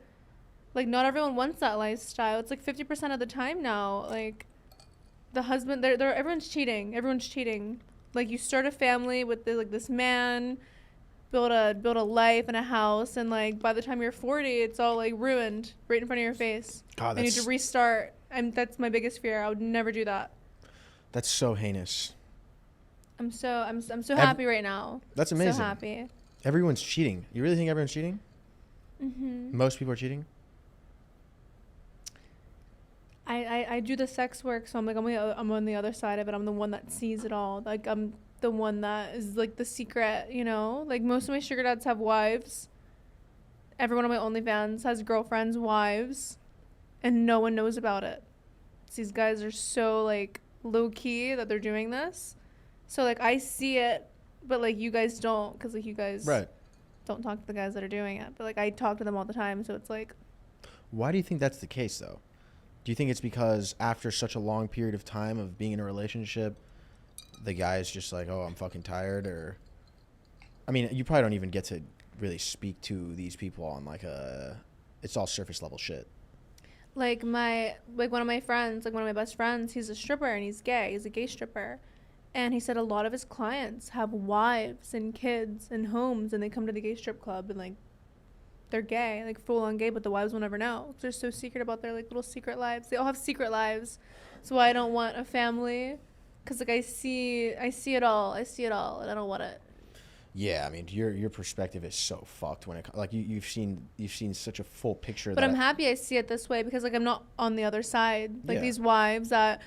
Speaker 2: Like, not everyone wants that lifestyle. It's, like, 50% of the time now. Like, the husband, everyone's cheating. Everyone's cheating. Like, you start a family with, this man, build a life and a house, and like by the time you're 40 it's all like ruined right in front of your face.
Speaker 1: God,
Speaker 2: you need to restart. That's my biggest fear. I would never do that.
Speaker 1: That's so heinous.
Speaker 2: I'm so happy right now.
Speaker 1: That's amazing.
Speaker 2: So happy.
Speaker 1: Everyone's cheating. You really think everyone's cheating?
Speaker 2: Mm-hmm.
Speaker 1: Most people are cheating?
Speaker 2: I do the sex work, so I'm like I'm on the other side of it. I'm the one that sees it all. Like I'm the one that is like the secret, you know? Like most of my sugar dads have wives. Everyone on my OnlyFans has girlfriends, wives, and no one knows about it. These guys are so like low key that they're doing this. So like I see it, but like you guys don't, because like you guys don't talk to the guys that are doing it. But like I talk to them all the time, so it's like.
Speaker 1: Why do you think that's the case though? Do you think it's because after such a long period of time of being in a relationship, the guy's just like, oh, I'm fucking tired? Or, I mean, you probably don't even get to really speak to these people on like it's all surface level shit.
Speaker 2: Like one of my friends, like one of my best friends, he's a stripper and he's gay. He's a gay stripper. And he said a lot of his clients have wives and kids and homes, and they come to the gay strip club and like they're gay, like full on gay, but the wives will never know. They're so secret about their like little secret lives. They all have secret lives. So I don't want a family. Because, like, I see it all. And I don't want it.
Speaker 1: Yeah, I mean, your perspective is so fucked when it like you've seen such a full picture.
Speaker 2: But I'm happy I see it this way because like I'm not on the other side. Like
Speaker 1: Yeah.
Speaker 2: these wives that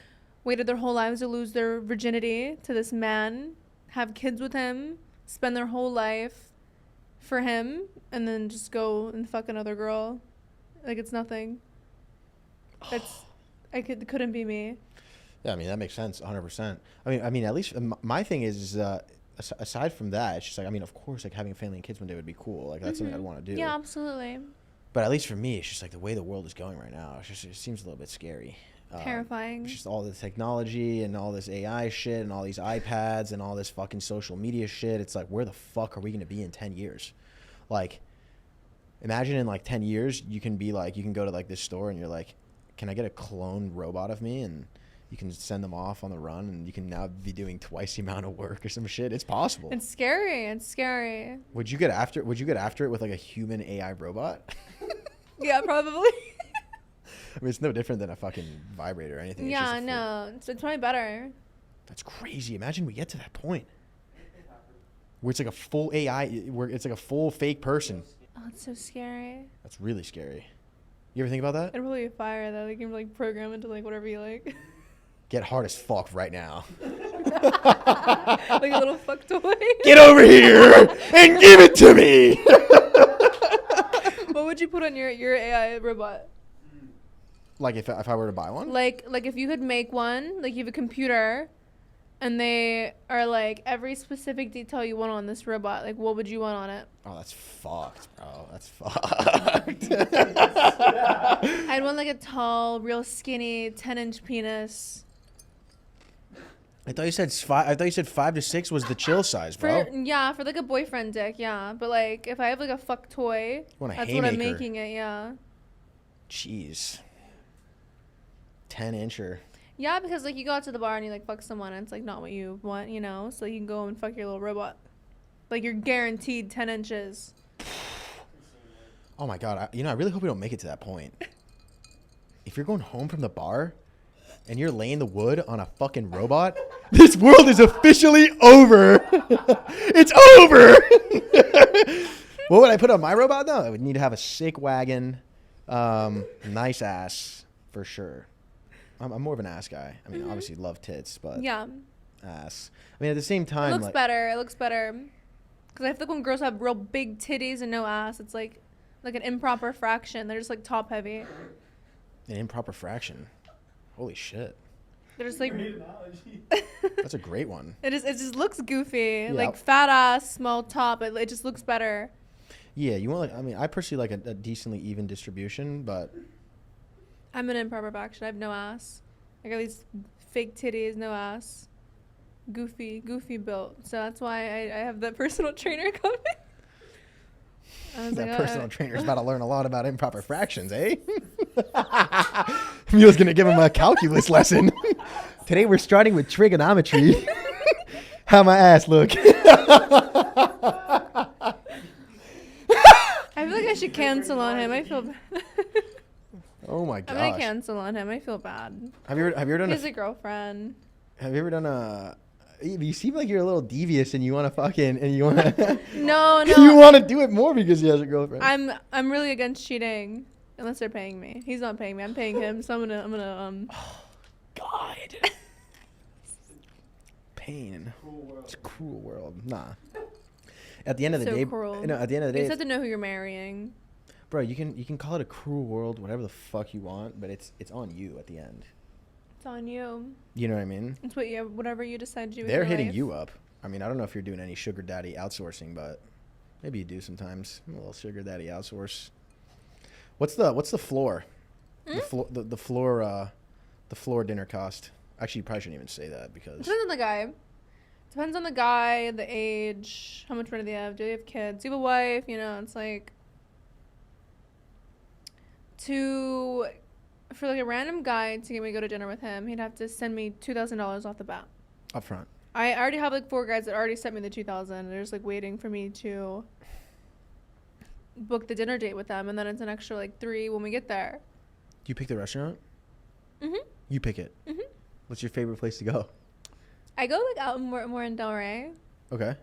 Speaker 2: waited their whole lives to lose their virginity to this man, have kids with him, spend their whole life for him, and then just go and fuck another girl. Like it's nothing. Couldn't be me.
Speaker 1: Yeah, I mean that makes sense, 100%. I mean, at least my thing is, aside from that, it's just like, I mean, of course, like having a family and kids one day would be cool. Like that's something I'd want to do.
Speaker 2: Yeah, absolutely.
Speaker 1: But at least for me, it's just like the way the world is going right now. It seems a little bit scary.
Speaker 2: Terrifying.
Speaker 1: It's just all the technology and all this AI shit and all these iPads and all this fucking social media shit. It's like, where the fuck are we going to be in 10 years? Like, imagine in like 10 years, you can go to like this store and you're like, can I get a clone robot of me? And you can send them off on the run and you can now be doing twice the amount of work or some shit. It's possible.
Speaker 2: It's scary.
Speaker 1: Would you get after it with like a human AI robot?
Speaker 2: Yeah, probably.
Speaker 1: I mean, it's no different than a fucking vibrator or anything.
Speaker 2: Yeah, no. It's probably better.
Speaker 1: That's crazy. Imagine we get to that point where it's like a full AI, where it's like a full fake person.
Speaker 2: Oh, it's so scary.
Speaker 1: That's really scary. You ever think about that?
Speaker 2: It'd probably be fire though. They can like program into like whatever you like.
Speaker 1: Get hard as fuck right now.
Speaker 2: Like a little fuck toy.
Speaker 1: Get over here and give it to me.
Speaker 2: What would you put on your AI robot?
Speaker 1: Like if I were to buy one?
Speaker 2: Like if you could make one, like you have a computer, and they are like every specific detail you want on this robot. Like what would you want on it?
Speaker 1: Oh, that's fucked, bro. That's fucked.
Speaker 2: I'd want like a tall, real skinny, 10-inch penis.
Speaker 1: I thought you said 5 to 6 was the chill size, bro.
Speaker 2: For like a boyfriend dick, yeah. But like if I have like a fuck toy,
Speaker 1: Want a
Speaker 2: that's what I'm
Speaker 1: haymaker.
Speaker 2: making it, yeah.
Speaker 1: Jeez. 10-incher.
Speaker 2: Yeah, because like you go out to the bar and you like fuck someone and it's like not what you want, you know? So you can go and fuck your little robot. Like you're guaranteed 10 inches.
Speaker 1: Oh my god, I really hope we don't make it to that point. If you're going home from the bar and you're laying the wood on a fucking robot, this world is officially over. It's over. What would I put on my robot though? I would need to have a sick wagon, nice ass for sure. I'm more of an ass guy. I mean, obviously love tits, but
Speaker 2: Yeah.
Speaker 1: ass. I mean, at the same time,
Speaker 2: It looks better. Because I feel like when girls have real big titties and no ass, it's like an improper fraction. They're just like top heavy.
Speaker 1: An improper fraction. Holy shit.
Speaker 2: They're just like
Speaker 3: Great analogy.
Speaker 1: That's a great one.
Speaker 2: it just looks goofy.
Speaker 1: Yeah.
Speaker 2: Like fat ass, small top. It just looks better.
Speaker 1: Yeah, you want like, I mean, I personally like a decently even distribution, but
Speaker 2: I'm an improper fraction. I have no ass. I got these fake titties, no ass. Goofy built. So that's why I have that personal trainer coming. I was
Speaker 1: that
Speaker 2: like,
Speaker 1: personal trainer's about to learn a lot about improper fractions, eh? Mila's going to give him a calculus lesson. Today we're starting with trigonometry. How my ass look?
Speaker 2: I feel like I should cancel on him. I feel bad.
Speaker 1: Oh my
Speaker 2: I'm
Speaker 1: gosh.
Speaker 2: gonna cancel on him. I feel bad.
Speaker 1: Have you ever done
Speaker 2: He has a girlfriend.
Speaker 1: have you ever done a you seem like you're a little devious and you want to fucking and you want to
Speaker 2: No.
Speaker 1: you want to do it more because he has a girlfriend.
Speaker 2: I'm really against cheating unless they're paying me. He's not paying me. I'm paying him. So I'm gonna
Speaker 1: God. Pain.
Speaker 3: Cruel world.
Speaker 1: It's a cruel world. Nah. At the end of the
Speaker 2: So
Speaker 1: day,
Speaker 2: cruel.
Speaker 1: no, at the end of the
Speaker 2: You
Speaker 1: day,
Speaker 2: just have to know who you're marrying.
Speaker 1: bro, you can call it a cruel world, whatever the fuck you want, but it's on you at the end.
Speaker 2: It's on you.
Speaker 1: You know what I mean?
Speaker 2: It's whatever you decide to do. With
Speaker 1: They're
Speaker 2: your
Speaker 1: hitting
Speaker 2: life.
Speaker 1: you up. I mean, I don't know if you're doing any sugar daddy outsourcing, but maybe you do sometimes. A little sugar daddy outsource. What's the floor? The floor the floor dinner cost. Actually, you probably shouldn't even say that because
Speaker 2: Depends on the guy. Depends on the guy, the age, how much money they have. Do they have kids? Do you have a wife? You know, it's like for like a random guy to get me to go to dinner with him, he'd have to send me $2,000 off the bat.
Speaker 1: up front.
Speaker 2: I already have like 4 guys that already sent me the 2,000. They're just like waiting for me to book the dinner date with them, and then it's an extra like 3 when we get there.
Speaker 1: Do you pick the restaurant?
Speaker 2: Mhm.
Speaker 1: You pick it.
Speaker 2: Mhm.
Speaker 1: What's your favorite place to go?
Speaker 2: I go like out more in Delray.
Speaker 1: Okay.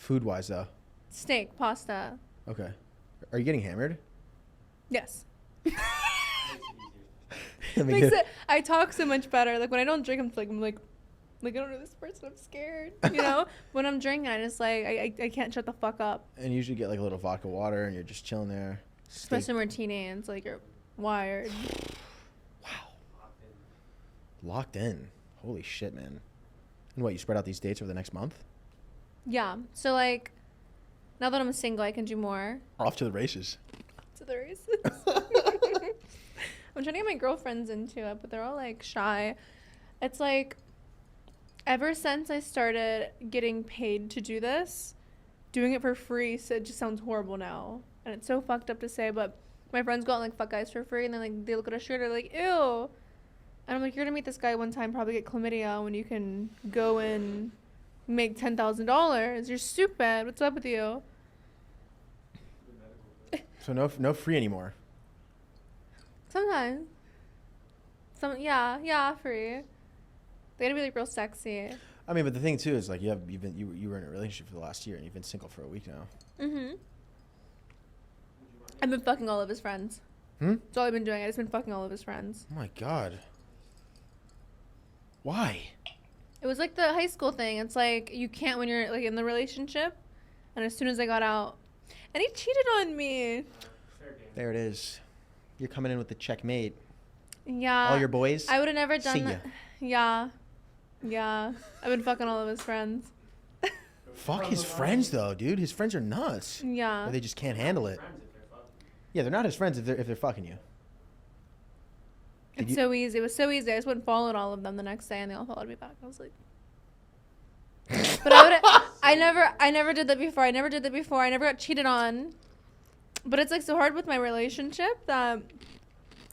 Speaker 1: Food wise though.
Speaker 2: Steak, pasta.
Speaker 1: Okay. Are you getting hammered?
Speaker 2: Yes.
Speaker 1: I mean,
Speaker 2: Makes it. I talk so much better. Like when I don't drink, I'm like I don't know this person. I'm scared. You know. When I'm drinking, I just like I can't shut the fuck up.
Speaker 1: And you usually get like a little vodka water, and you're just chilling there.
Speaker 2: Espresso martini, and it's like you're wired.
Speaker 1: Wow. Locked in. Holy shit, man. And what, you spread out these dates over the next month?
Speaker 2: Yeah. So like, now that I'm single, I can do more.
Speaker 1: Off to the races.
Speaker 2: To the races. I'm trying to get my girlfriends into it, but they're all like shy. It's like, ever since I started getting paid to do this, doing it for free, so it just sounds horrible now. And it's so fucked up to say, but my friends go out and like fuck guys for free, and then like they look at a shirt, they're like, ew. And I'm like, you're gonna meet this guy one time, probably get chlamydia when you can go and make $10,000. You're stupid. What's up with you?
Speaker 1: So no free anymore.
Speaker 2: Sometimes. Yeah, free. They gotta be like real sexy.
Speaker 1: I mean, but the thing too is like you were in a relationship for the last year, and you've been single for a week now.
Speaker 2: Mhm. I've been fucking all of his friends. That's all I've been doing. I just been fucking all of his friends.
Speaker 1: Oh my god. Why?
Speaker 2: It was like the high school thing. It's like you can't when you're like in the relationship. And as soon as I got out, and he cheated on me.
Speaker 3: Fair game.
Speaker 1: There it is. You're coming in with the checkmate.
Speaker 2: Yeah.
Speaker 1: All your boys.
Speaker 2: I would have never done
Speaker 1: See
Speaker 2: that. Yeah. Yeah. I've been fucking all of his friends.
Speaker 1: Fuck his friends though, dude. His friends are nuts.
Speaker 2: Yeah.
Speaker 1: Or they just can't handle it.
Speaker 3: Friends if they're fucking.
Speaker 1: Yeah, they're not his friends if they're fucking you. Did
Speaker 2: It's
Speaker 1: you-
Speaker 2: so easy. It was so easy. I just went and followed all of them the next day, and they all followed me back. I was like, but I never did that before. I never got cheated on. But it's like so hard with my relationship that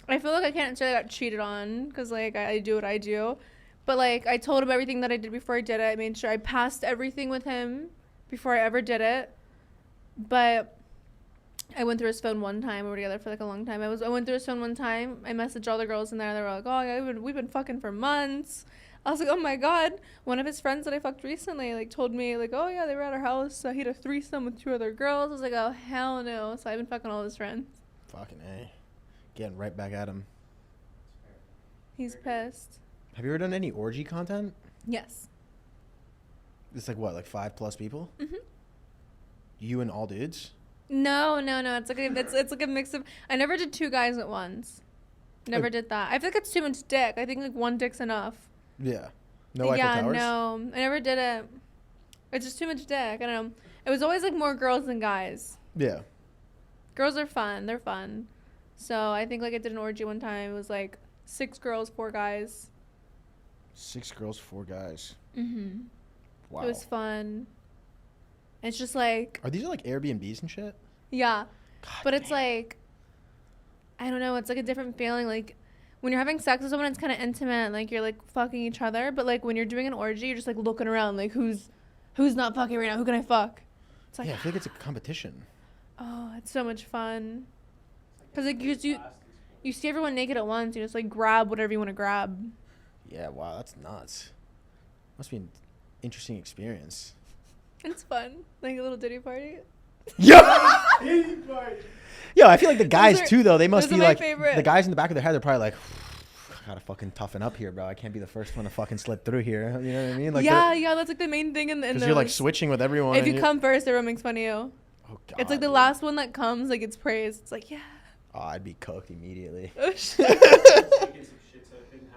Speaker 2: I feel like I can't say I got cheated on because like I do what I do. But like I told him everything that I did before I did it. I made sure I passed everything with him before I ever did it. But I went through his phone one time. We were together for like a long time. I went through his phone one time. I messaged all the girls in there. They were like, "Oh, yeah, we've been fucking for months." I was like, "Oh my god!" One of his friends that I fucked recently like told me like, "Oh yeah, they were at our house. He had a threesome with 2 other girls." I was like, "Oh hell no!" So I've been fucking all his friends.
Speaker 1: Fucking A. Getting right back at him.
Speaker 2: He's pissed.
Speaker 1: Have you ever done any orgy content?
Speaker 2: Yes.
Speaker 1: It's like what, like 5+ people?
Speaker 2: Mhm.
Speaker 1: You and all dudes?
Speaker 2: No. It's like a mix of. I never did 2 guys at once. Never did that. I feel like it's too much dick. I think like 1 dick's enough.
Speaker 1: Yeah. No Eiffel
Speaker 2: Yeah,
Speaker 1: Towers?
Speaker 2: no. I never did it. It's just too much dick. I don't know. It was always like more girls than guys.
Speaker 1: Yeah.
Speaker 2: Girls are fun. They're fun. So I think like I did an orgy one time. It was like 6 girls, 4 guys.
Speaker 1: 6 girls, 4 guys.
Speaker 2: Mhm.
Speaker 1: Wow.
Speaker 2: It was fun. It's just like
Speaker 1: Are these like Airbnbs and shit?
Speaker 2: yeah,
Speaker 1: God
Speaker 2: but it's
Speaker 1: damn.
Speaker 2: like I don't know. It's like a different feeling. Like when you're having sex with someone, it's kind of intimate. Like you're like fucking each other. But like when you're doing an orgy, you're just like looking around. Like who's not fucking right now? Who can I fuck? It's like
Speaker 1: Yeah, I feel like it's a competition.
Speaker 2: oh, it's so much fun. Cause like you see everyone naked at once. You just like grab whatever you want to grab.
Speaker 1: Yeah, wow, that's nuts. Must be an interesting experience.
Speaker 2: It's fun. Like a little ditty party.
Speaker 1: Yeah. Yo, I feel like the guys
Speaker 2: are-
Speaker 1: too though. They must
Speaker 2: those
Speaker 1: be
Speaker 2: are my
Speaker 1: like
Speaker 2: favorite.
Speaker 1: the guys in the back of their head. They're probably like, I gotta fucking toughen up here, bro. I can't be the first one to fucking slip through here. You know what I mean? Like
Speaker 2: yeah, that's like the main thing in the.
Speaker 1: because you're like switching with everyone.
Speaker 2: If
Speaker 1: and
Speaker 2: you
Speaker 1: you're-
Speaker 2: come first, everyone makes fun of you.
Speaker 1: oh god,
Speaker 2: It's like the
Speaker 1: dude.
Speaker 2: last one that comes, like it's praised. It's like yeah.
Speaker 1: Oh, I'd be cooked immediately.
Speaker 2: Oh shit.
Speaker 3: Taking some shit so it didn't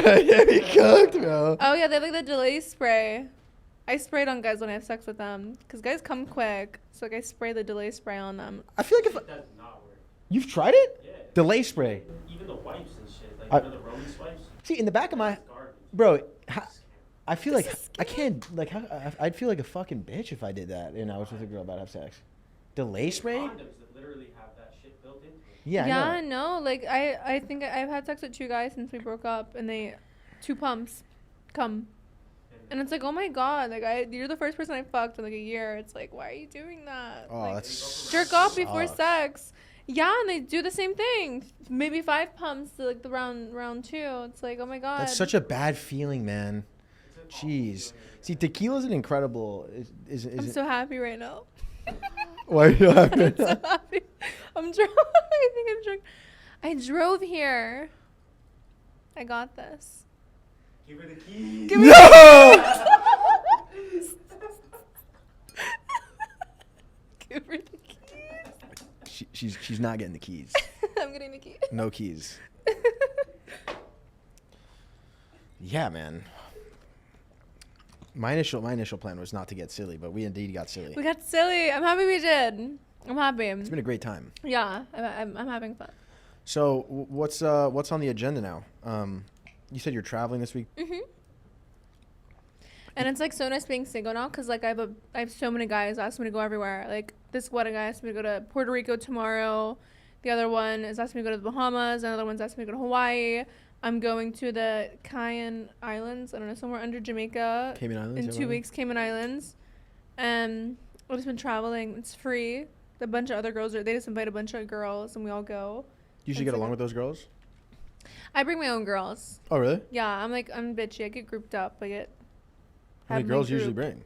Speaker 3: happen.
Speaker 1: Yeah, be cooked, bro.
Speaker 2: Oh yeah, they have like the delay spray. I sprayed on guys when I have sex with them because guys come quick. So like I spray the delay spray on them.
Speaker 1: I feel like if
Speaker 3: It does not work.
Speaker 1: you've tried it,
Speaker 3: Yeah.
Speaker 1: delay spray.
Speaker 3: Even the wipes and shit, like
Speaker 1: I-
Speaker 3: you know, the Roman wipes.
Speaker 1: See, in the back of my,
Speaker 3: It's garbage.
Speaker 1: bro, I feel like
Speaker 2: This is
Speaker 1: I can't like I'd feel like a fucking bitch if I did that and I was with a girl about to have sex. Delay spray?
Speaker 3: Condoms that literally have that shit built into it.
Speaker 1: Yeah, I know.
Speaker 2: No, like I think I've had sex with 2 guys since we broke up, and they 2 pumps come. And it's like, oh my god, like you're the first person I fucked in like a year. It's like, why are you doing that?
Speaker 1: Oh,
Speaker 2: like,
Speaker 1: that's
Speaker 2: jerk off before
Speaker 1: sucks.
Speaker 2: sex. Yeah, and they do the same thing. Maybe 5 pumps to like the round 2. It's like, oh my god.
Speaker 1: That's such a bad feeling, man. Jeez. See, tequila's an incredible.
Speaker 2: I'm so happy right now.
Speaker 1: Why are you happy?
Speaker 2: I'm so happy. I'm drunk. I think I'm drunk. I drove here. I got this.
Speaker 3: Give her the keys.
Speaker 2: Give me
Speaker 1: No!
Speaker 2: Give her the keys.
Speaker 1: She's not getting the keys.
Speaker 2: I'm getting the keys.
Speaker 1: No keys. Yeah, man. My initial plan was not to get silly, but we indeed got silly.
Speaker 2: We got silly. I'm happy we did. I'm happy.
Speaker 1: It's been a great time.
Speaker 2: Yeah, I'm having fun.
Speaker 1: So what's on the agenda now? You said you're traveling this week.
Speaker 2: Mhm. And it's like so nice being single now, cause like I have so many guys ask me to go everywhere. Like this one guy asked me to go to Puerto Rico tomorrow. The other one is asking me to go to the Bahamas. Another one's asking me to go to Hawaii. I'm going to the Cayman Islands. I don't know, somewhere under Jamaica.
Speaker 1: Cayman Islands.
Speaker 2: In 2 weeks, Cayman Islands. I've just been traveling. It's free. A bunch of other girls they just invite a bunch of girls and we all go.
Speaker 1: You usually get along with those girls?
Speaker 2: I bring my own girls.
Speaker 1: Oh, really?
Speaker 2: Yeah, I'm bitchy. I get grouped up.
Speaker 1: How many girls usually bring?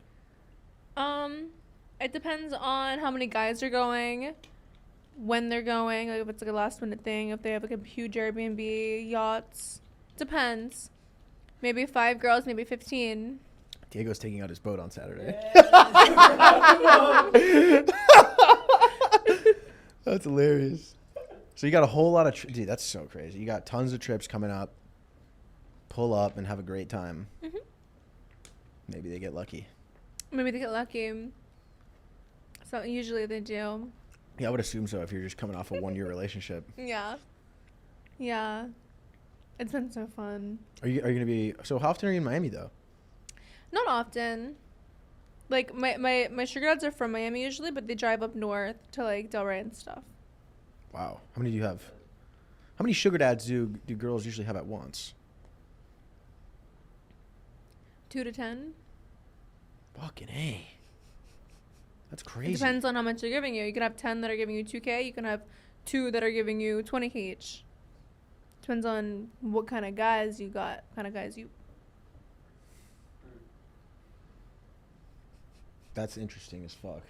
Speaker 2: It depends on how many guys are going, when they're going, like if it's like a last minute thing, if they have like a huge Airbnb, yachts. Depends. Maybe 5 girls, maybe 15.
Speaker 1: Diego's taking out his boat on Saturday. That's hilarious. So you got a whole lot of dude, that's so crazy. You got tons of trips coming up. Pull up and have a great time.
Speaker 2: Mhm.
Speaker 1: Maybe they get lucky.
Speaker 2: Maybe they get lucky. So usually they do.
Speaker 1: Yeah, I would assume so if you're just coming off a 1-year relationship.
Speaker 2: Yeah. Yeah. It's been so fun.
Speaker 1: Are you gonna be so how often are you in Miami though?
Speaker 2: Not often. Like my sugar dads are from Miami usually, but they drive up north to like Delray and stuff.
Speaker 1: Wow. How many do you have? How many sugar dads do girls usually have at once?
Speaker 2: 2 to 10.
Speaker 1: Fucking A. That's
Speaker 2: It
Speaker 1: crazy.
Speaker 2: depends on how much they're giving you. You can have 10 that are giving you 2K. You can have 2 that are giving you 20K each. Depends on what kind of guys you got.
Speaker 1: That's interesting as fuck.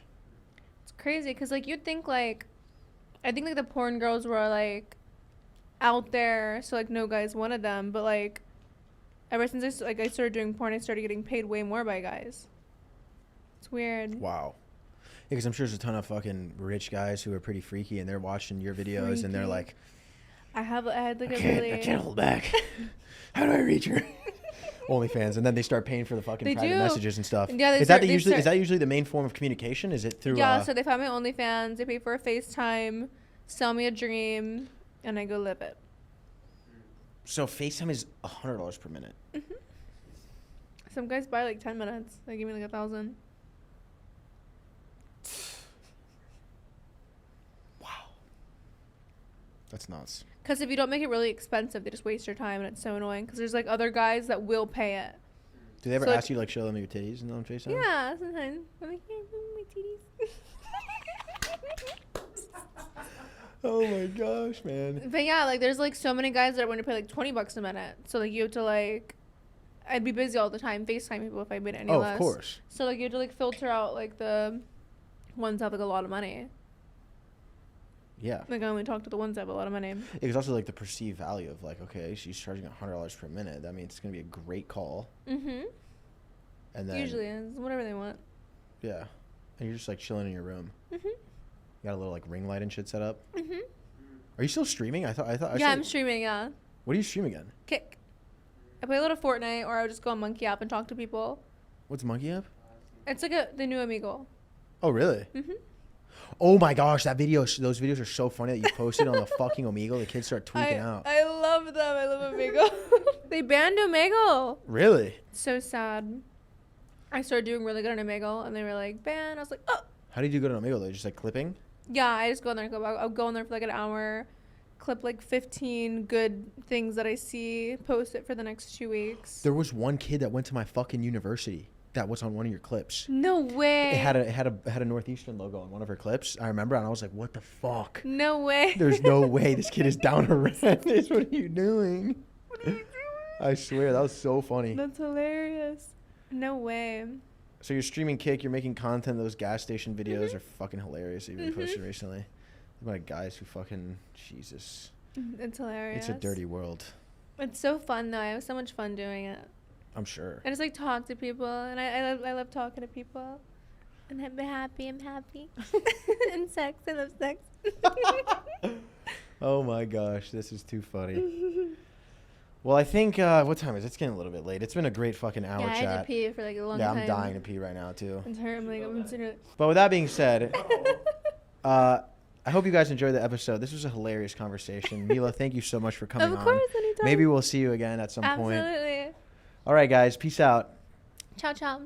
Speaker 2: It's crazy because like you'd think like, I think like the porn girls were like out there, so like no guys wanted them. But like ever since I started doing porn, I started getting paid way more by guys. It's weird.
Speaker 1: Wow. Yeah, because I'm sure there's a ton of fucking rich guys who are pretty freaky and they're watching your videos and they're like,
Speaker 2: I had like
Speaker 1: I
Speaker 2: a
Speaker 1: can't,
Speaker 2: really.
Speaker 1: I can't hold back. How do I reach her? OnlyFans, and then they start paying for the fucking
Speaker 2: They
Speaker 1: private
Speaker 2: do.
Speaker 1: messages and stuff.
Speaker 2: Yeah,
Speaker 1: is that usually the main form of communication? Is it through?
Speaker 2: Yeah, so they found my OnlyFans. They pay for a FaceTime, sell me a dream, and I go live it.
Speaker 1: So FaceTime is $100 per minute.
Speaker 2: Mm-hmm. Some guys buy like 10 minutes. They give me like 1,000.
Speaker 1: Wow. That's nuts.
Speaker 2: Because if you don't make it really expensive, they just waste your time, and it's so annoying. Because there's like other guys that will pay it.
Speaker 1: Do they ever
Speaker 2: So,
Speaker 1: ask you like show them your titties and on FaceTime?
Speaker 2: Yeah, sometimes. I'm like, yeah, my titties.
Speaker 1: Oh my gosh, man.
Speaker 2: But yeah, like there's like so many guys that are going to pay like $20 a minute. So like you have to like, I'd be busy all the time FaceTime people if I made any less.
Speaker 1: Of course.
Speaker 2: So like you have to like filter out like the ones that have like a lot of money.
Speaker 1: Yeah.
Speaker 2: Like I only talk to the ones that have a lot of money.
Speaker 1: It's also like the perceived value of like, okay, she's charging $100 per minute. That means it's gonna be a great call.
Speaker 2: Mm-hmm.
Speaker 1: And then
Speaker 2: Usually is whatever they want.
Speaker 1: yeah, and you're just like chilling in your room.
Speaker 2: Mm-hmm.
Speaker 1: You got a little like ring light and shit set up.
Speaker 2: Mm-hmm.
Speaker 1: Are you still streaming? I thought.
Speaker 2: Yeah, I'm streaming. Yeah.
Speaker 1: What do you stream again?
Speaker 2: Kick. I play a lot of Fortnite, or I would just go on Monkey App and talk to people.
Speaker 1: What's Monkey App?
Speaker 2: It's like the new Amigo.
Speaker 1: Oh really?
Speaker 2: Mm-hmm.
Speaker 1: Oh my gosh, those videos are so funny that you posted on the fucking Omegle. The kids start tweaking out.
Speaker 2: I love them. I love Amigo. They banned Omegle.
Speaker 1: Really?
Speaker 2: So sad. I started doing really good on Omegle, and they were like, ban. I was like, oh.
Speaker 1: How did you go to Omegle? Though? Just like clipping?
Speaker 2: Yeah, I just go in there and I'll go in there for like an hour, clip like 15 good things that I see, post it for the next 2 weeks.
Speaker 1: There was one kid that went to my fucking university that was on one of your clips.
Speaker 2: No way.
Speaker 1: It had a Northeastern logo on one of her clips. I remember, and I was like, "What the fuck?
Speaker 2: No way.
Speaker 1: There's no way this kid is down to rent this. What are you doing?"
Speaker 2: What are you doing?
Speaker 1: I swear that was so funny.
Speaker 2: That's hilarious. No way.
Speaker 1: So you're streaming Kick, you're making content. Those gas station videos are fucking hilarious. You've been posting recently. About guys who fucking, Jesus.
Speaker 2: It's hilarious.
Speaker 1: It's a dirty world.
Speaker 2: It's so fun though. I have so much fun doing it.
Speaker 1: I'm sure.
Speaker 2: I just like talk to people, and I love talking to people. And I'm happy. I'm happy. And sex. I love sex.
Speaker 1: Oh my gosh, this is too funny. Well, I think what time is it? It's getting a little bit late. It's been a great fucking hour
Speaker 2: Yeah,
Speaker 1: chat.
Speaker 2: I had to pee for like a long time.
Speaker 1: I'm dying to pee right now too.
Speaker 2: It's hurt. I'm like, I'm considering.
Speaker 1: But with that being said, I hope you guys enjoyed the episode. This was a hilarious conversation. Mila, thank you so much for coming on.
Speaker 2: Of course, anytime.
Speaker 1: Maybe we'll see you again at some point.
Speaker 2: Absolutely.
Speaker 1: All right, guys. Peace out.
Speaker 2: Ciao, ciao.